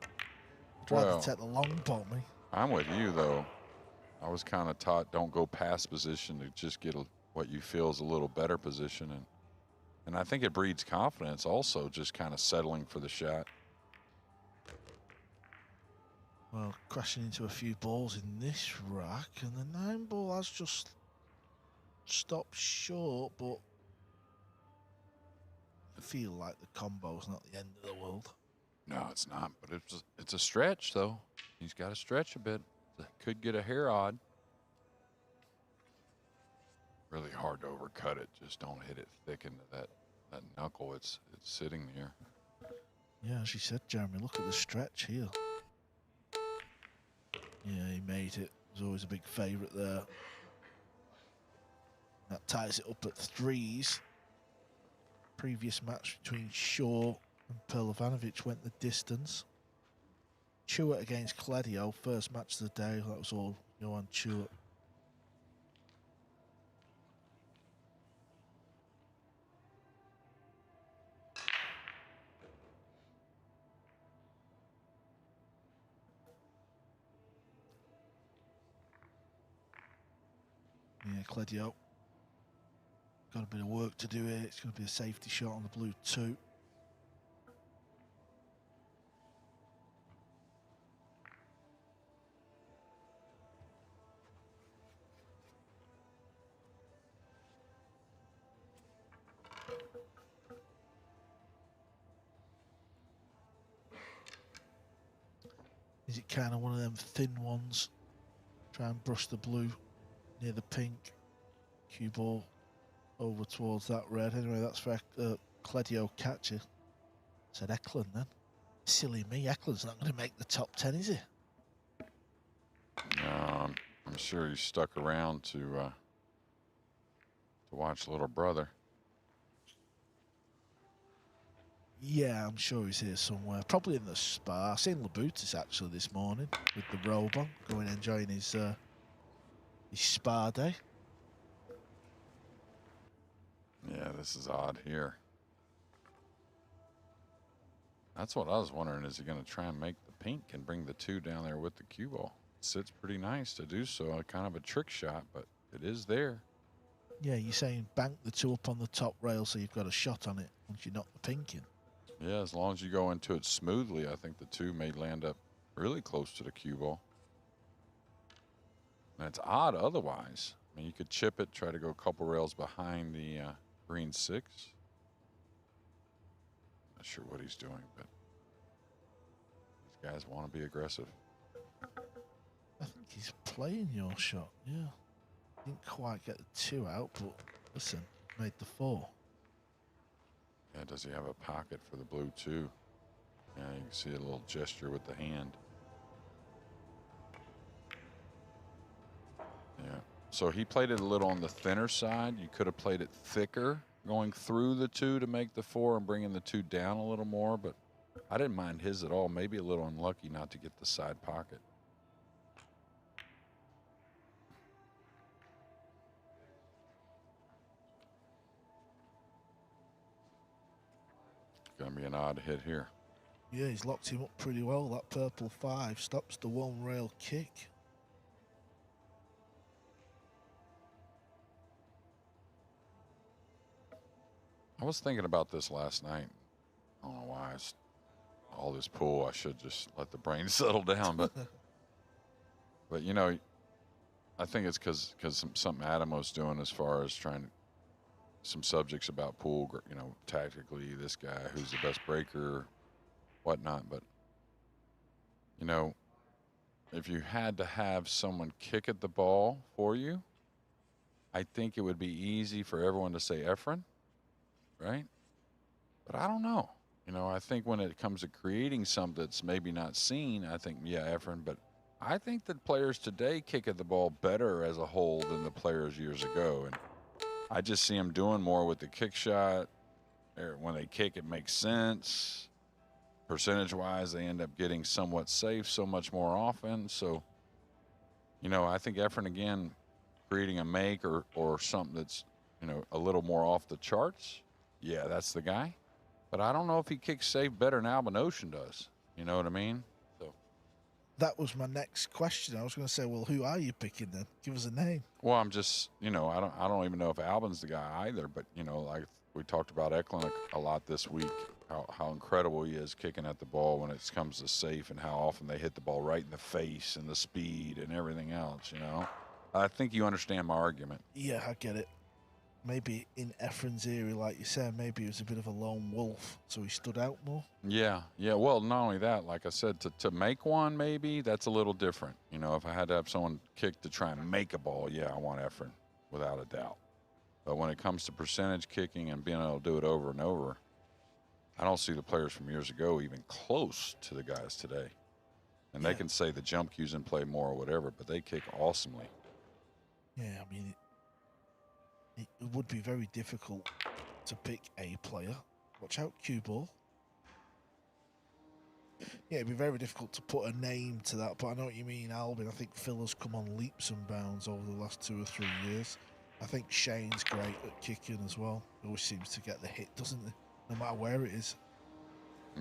I'd rather take the long pot, me. I'm with you, though. I was kind of taught don't go past position to just get what you feel is a little better position. And I think it breeds confidence also, just kind of settling for the shot. Well, crashing into a few balls in this rack, and the 9 ball has just stopped short, but I feel like the combo's not the end of the world. No, it's not, but it's a stretch, though. He's got to stretch a bit. Could get a hair odd. Really hard to overcut it. Just don't hit it thick into that knuckle. It's sitting there. Yeah, as you said, Jeremy, look at the stretch here. Yeah, he made it. Was always a big favourite there. That ties it up at 3s. Previous match between Shaw and Pehlivanovic went the distance. Chewett against Claudio, first match of the day. That was all Johan Chewett. Yeah, Cledio. Got a bit of work to do here. It's going to be a safety shot on the blue 2. Is it kind of one of them thin ones? Try and brush the blue near the pink. Cue ball over towards that red. Anyway, that's for Cledio catcher. Said Eklund then. Silly me, Eklund's not going to make the top 10, is he? No, I'm sure he's stuck around to watch little brother. Yeah, I'm sure he's here somewhere. Probably in the spa. I've seen Labutis actually this morning with the robe on, going enjoying his spa day. Yeah, this is odd here. That's what I was wondering. Is he going to try and make the pink and bring the 2 down there with the cue ball? Sits pretty nice to do so. Kind of a trick shot, but it is there. Yeah, you're saying bank the 2 up on the top rail so you've got a shot on it once you knock the pink in. Yeah, as long as you go into it smoothly, I think the 2 may land up really close to the cue ball. And it's odd otherwise. I mean, you could chip it, try to go a couple rails behind the green 6. Not sure what he's doing, but these guys want to be aggressive. I think he's playing your shot, yeah. Didn't quite get the 2 out, but listen, made the 4. Yeah, does he have a pocket for the blue 2? Yeah, you can see a little gesture with the hand. Yeah, so he played it a little on the thinner side. You could have played it thicker, going through the 2 to make the 4 and bringing the 2 down a little more, but I didn't mind his at all. Maybe a little unlucky not to get the side pocket. Gonna be an odd hit here. Yeah, he's locked him up pretty well. That purple 5 stops the 1 rail kick. I was thinking about this last night. I don't know why. All this pool, I should just let the brain settle down. But you know, I think it's because something Adam was doing as far as trying some subjects about pool. You know, tactically, this guy who's the best breaker, whatnot. But you know, if you had to have someone kick at the ball for you, I think it would be easy for everyone to say Efren, right? But I don't know. You know, I think when it comes to creating something that's maybe not seen, I think, yeah, Efren. But I think that players today kick at the ball better as a whole than the players years ago. And I just see them doing more with the kick shot. When they kick, it makes sense. Percentage-wise, they end up getting somewhat safe so much more often. So, you know, I think Efren, again, creating a make or something that's, you know, a little more off the charts, yeah, that's the guy. But I don't know if he kicks safe better than Albin Ocean does. You know what I mean? So That was my next question. I was going to say, well, who are you picking then? Give us a name. well, I'm just, you know, I don't even know if Albin's the guy either. But you know, like we talked about Eklund a lot this week, how incredible he is kicking at the ball when it comes to safe, and how often they hit the ball right in the face and the speed and everything else. You know, I think you understand my argument. Yeah, I get it. Maybe in Efren's era, like you said, maybe he was a bit of a lone wolf, so he stood out more. Yeah. Well, not only that, like I said, to make one, maybe that's a little different. You know, if I had to have someone kick to try and make a ball, yeah, I want Efren, without a doubt. But when it comes to percentage kicking and being able to do it over and over, I don't see the players from years ago even close to the guys today. And they can say the jump cues and play more or whatever, but they kick awesomely. Yeah, I mean, it would be very difficult to pick a player. Watch out, cue ball. Yeah, it'd be very difficult to put a name to that, but I know what you mean, Albin. I think Phil has come on leaps and bounds over the last 2 or 3 years. I think Shane's great at kicking as well. He always seems to get the hit, doesn't he? No matter where it is.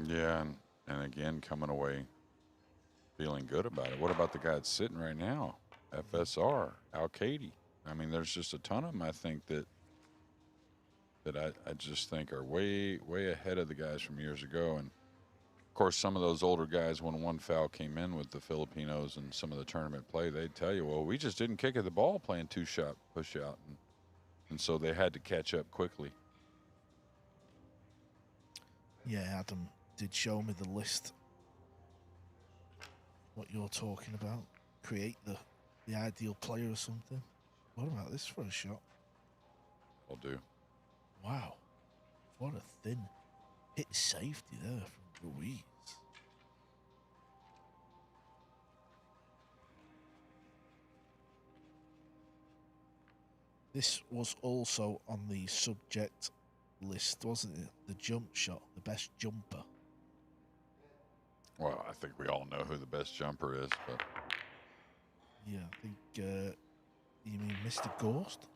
Yeah, and again, coming away feeling good about it. What about the guy that's sitting right now? FSR, Al-Kaidi. I mean, there's just a ton of them, I think, that I just think are way ahead of the guys from years ago. And of course, some of those older guys, when one foul came in with the Filipinos and some of the tournament play, they'd tell you, well, we just didn't kick at the ball playing 2-shot push out. And so they had to catch up quickly. Yeah, Adam did show me the list. What you're talking about. Create the ideal player or something. What about this for a shot? I'll do. Wow. What a thin hit safety there from Ruiz. This was also on the subject list, wasn't it? The jump shot, the best jumper. Well, I think we all know who the best jumper is, but Yeah, I think you mean Mr. Ghost?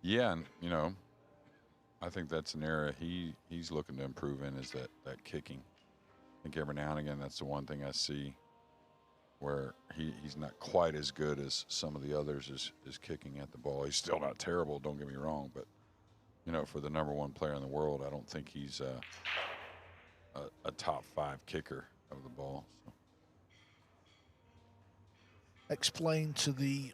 yeah, and you know, I think that's an area he's looking to improve in, is that kicking. I think every now and again that's the one thing I see where he's not quite as good as some of the others is kicking at the ball. He's still not terrible, don't get me wrong, but you know, for the #1 player in the world, I don't think he's a top 5 kicker of the ball. So. Explain to the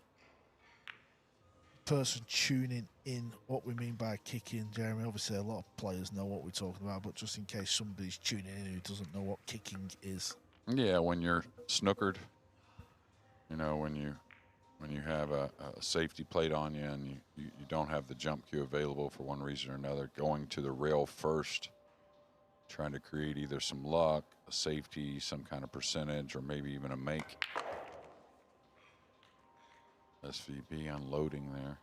person tuning in what we mean by kicking, Jeremy. Obviously, a lot of players know what we're talking about, but just in case somebody's tuning in who doesn't know what kicking is. Yeah, when you're snookered, you know, when you have a safety plate on you and you don't have the jump cue available for one reason or another, going to the rail first, trying to create either some luck, a safety, some kind of percentage, or maybe even a make. SVB unloading there.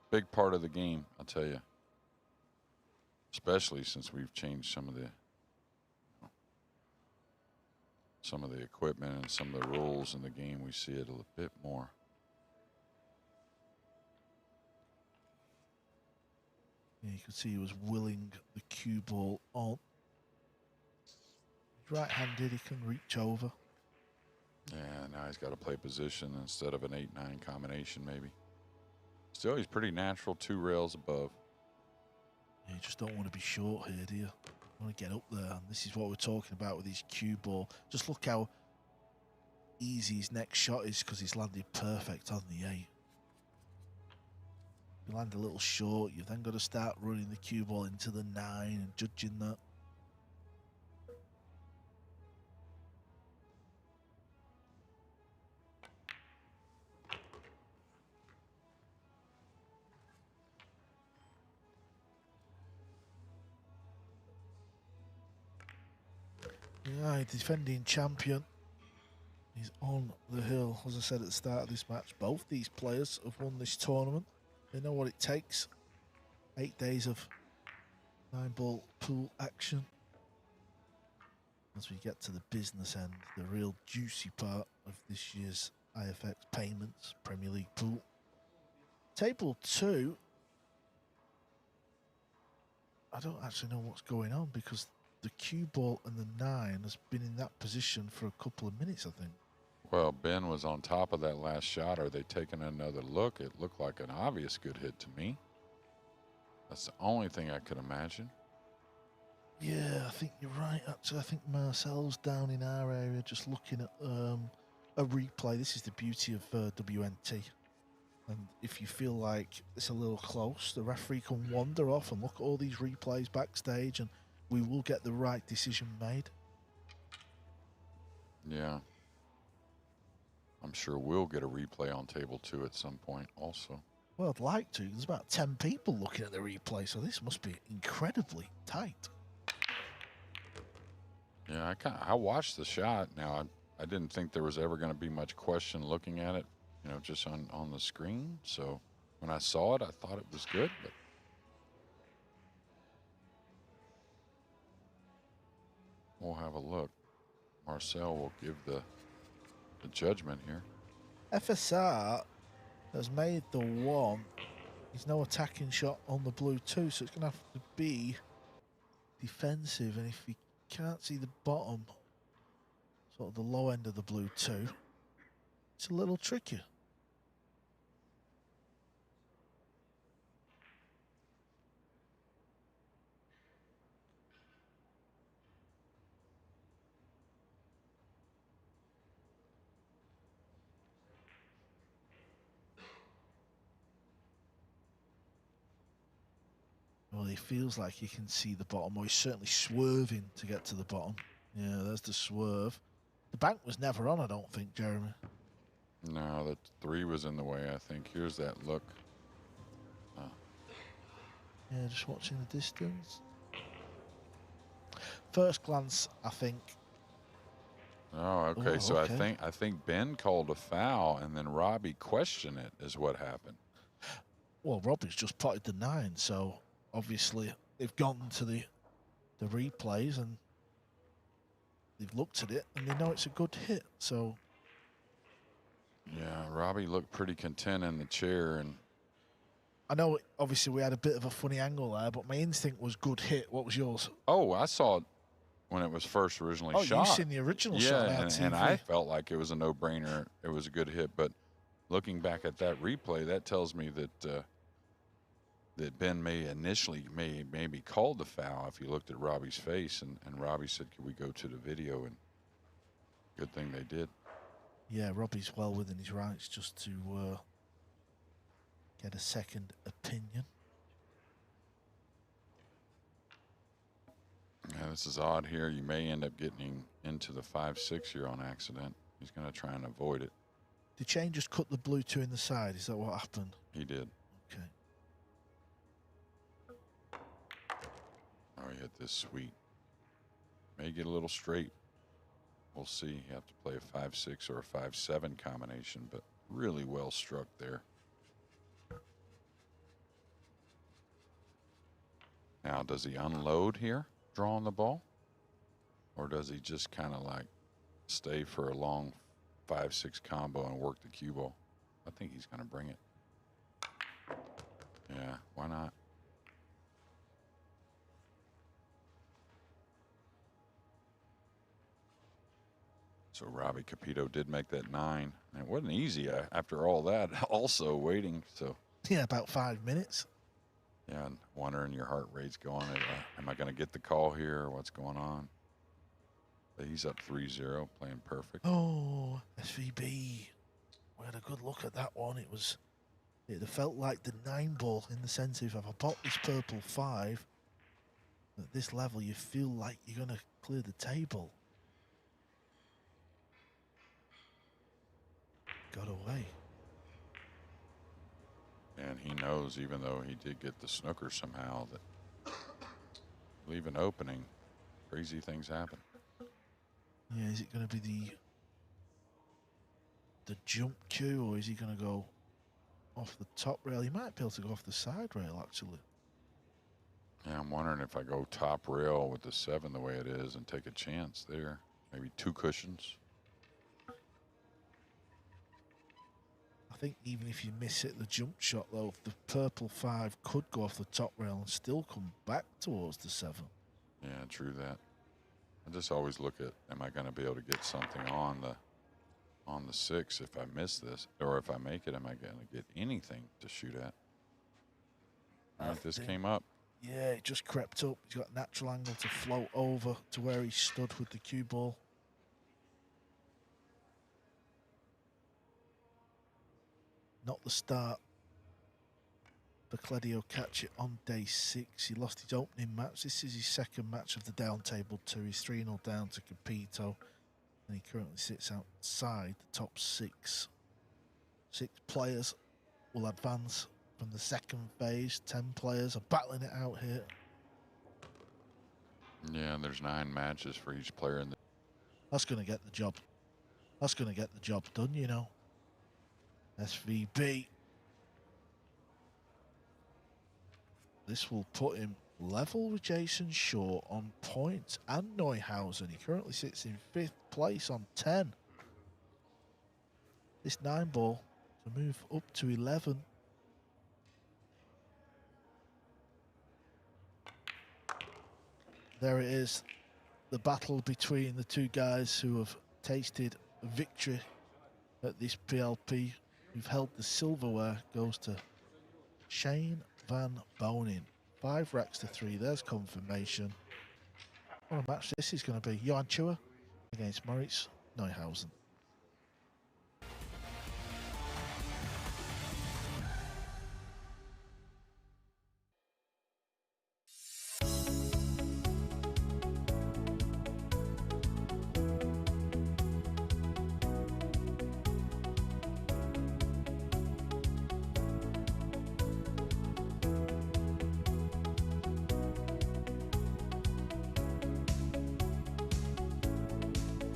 Big part of the game, I'll tell you. Especially since we've changed some of the equipment and some of the rules in the game, we see it a little bit more. Yeah, you can see he was willing the cue ball on. He's right-handed, he can reach over. Yeah, now he's got to play position instead of an 8-9 combination, maybe. Still, he's pretty natural, 2 rails above. You just don't want to be short here, do you? You want to get up there, and this is what we're talking about with his cue ball. Just look how easy his next shot is because he's landed perfect on the 8. You land a little short, you've then got to start running the cue ball into the 9 and judging that. Yeah, defending champion. He's on the hill. As I said at the start of this match, both these players have won this tournament. They know what it takes. 8 days of 9-ball pool action. As we get to the business end, the real juicy part of this year's IFX payments, Premier League pool. Table 2, I don't actually know what's going on because the cue ball and the 9 has been in that position for a couple of minutes, I think. Well, Ben was on top of that last shot. Are they taking another look? It looked like an obvious good hit to me. That's the only thing I could imagine. Yeah, I think you're right. Actually, I think Marcel's down in our area just looking at a replay. This is the beauty of WNT. And if you feel like it's a little close, the referee can wander off and look at all these replays backstage, and we will get the right decision made. Yeah. I'm sure we'll get a replay on table 2 at some point also. Well, I'd like to. There's about 10 people looking at the replay, so this must be incredibly tight. Yeah, I watched the shot. Now, I didn't think there was ever going to be much question looking at it, you know, just on the screen. So when I saw it, I thought it was good. But we'll have a look. Marcel will give the judgment here. FSR has made the 1. There's no attacking shot on the blue 2, so it's going to have to be defensive. And if you can't see the bottom, sort of the low end of the blue 2, it's a little trickier. Well, he feels like he can see the bottom, or he's certainly swerving to get to the bottom. Yeah, there's the swerve. The bank was never on, I don't think, Jeremy. No, the 3 was in the way, I think. Here's that look. Yeah, just watching the distance. First glance, I think. Oh, okay. Oh, So okay. I think Ben called a foul, and then Robbie questioned it. Is what happened. Well, Robbie's just potted the 9, so obviously they've gone to the replays and they've looked at it and they know it's a good hit. So Yeah, Robbie looked pretty content in the chair, and I know obviously we had a bit of a funny angle there, but my instinct was good hit. What was yours? oh, I saw it when it was first originally Oh, shot. you've seen the original Yeah, shot on our TV. and I felt like it was a no-brainer. It was a good hit, but looking back at that replay, that tells me that that Ben may initially maybe called the foul if you looked at Robbie's face, and Robbie said, "Could we go to the video?" And good thing they did. Yeah, Robbie's well within his rights just to get a second opinion. Yeah, this is odd here. You may end up getting into the 5-6 here on accident. He's going to try and avoid it. Did Shane just cut the blue 2 in the side? Is that what happened? He did. Okay. Oh, he hit this sweet. May get a little straight. We'll see. You have to play a 5-6 or a 5-7 combination, but really well struck there. Now, does he unload here, drawing the ball? Or does he just kind of like stay for a long 5-6 combo and work the cue ball? I think he's going to bring it. Yeah, why not? So Robbie Capito did make that 9. And it wasn't easy after all that, also waiting. So Yeah, about 5 minutes. yeah, and wondering your heart rate's going. Am I going to get the call here? What's going on? But he's up 3-0, playing perfect. Oh, SVB. We had a good look at that one. It felt like the 9 ball in the sense of if I pop this purple 5, at this level you feel like you're going to clear the table. Got away. And he knows, even though he did get the snooker somehow, that leave an opening, crazy things happen. Yeah, is it going to be the jump cue, or is he going to go off the top rail? He might be able to go off the side rail, actually. Yeah, I'm wondering if I go top rail with the 7 the way it is and take a chance there. Maybe 2 cushions. I think even if you miss it, the jump shot, though, the purple 5 could go off the top rail and still come back towards the 7. Yeah, true that. I just always look at, am I going to be able to get something on the 6 if I miss this? Or if I make it, am I going to get anything to shoot at? All right, this came up. Yeah, it just crept up. He's got a natural angle to float over to where he stood with the cue ball. Not the start for Cledio Catch on day 6. He lost his opening match. This is his second match of the down table 2. He's 3-0 down to Capito, and he currently sits outside the top 6. 6 players will advance from the second phase. 10 players are battling it out here. Yeah, and there's 9 matches for each player in the. That's going to get the job. That's going to get the job done, you know. SVB. This will put him level with Jason Shaw on points and Neuhausen. He currently sits in 5th place on 10. This 9 ball to move up to 11. There it is. The battle between the 2 guys who have tasted victory at this PLP. Who've held the silverware goes to Shane Van Boening. 5 racks to 3. There's confirmation. What a match this is going to be. Johan Chua against Moritz Neuhausen.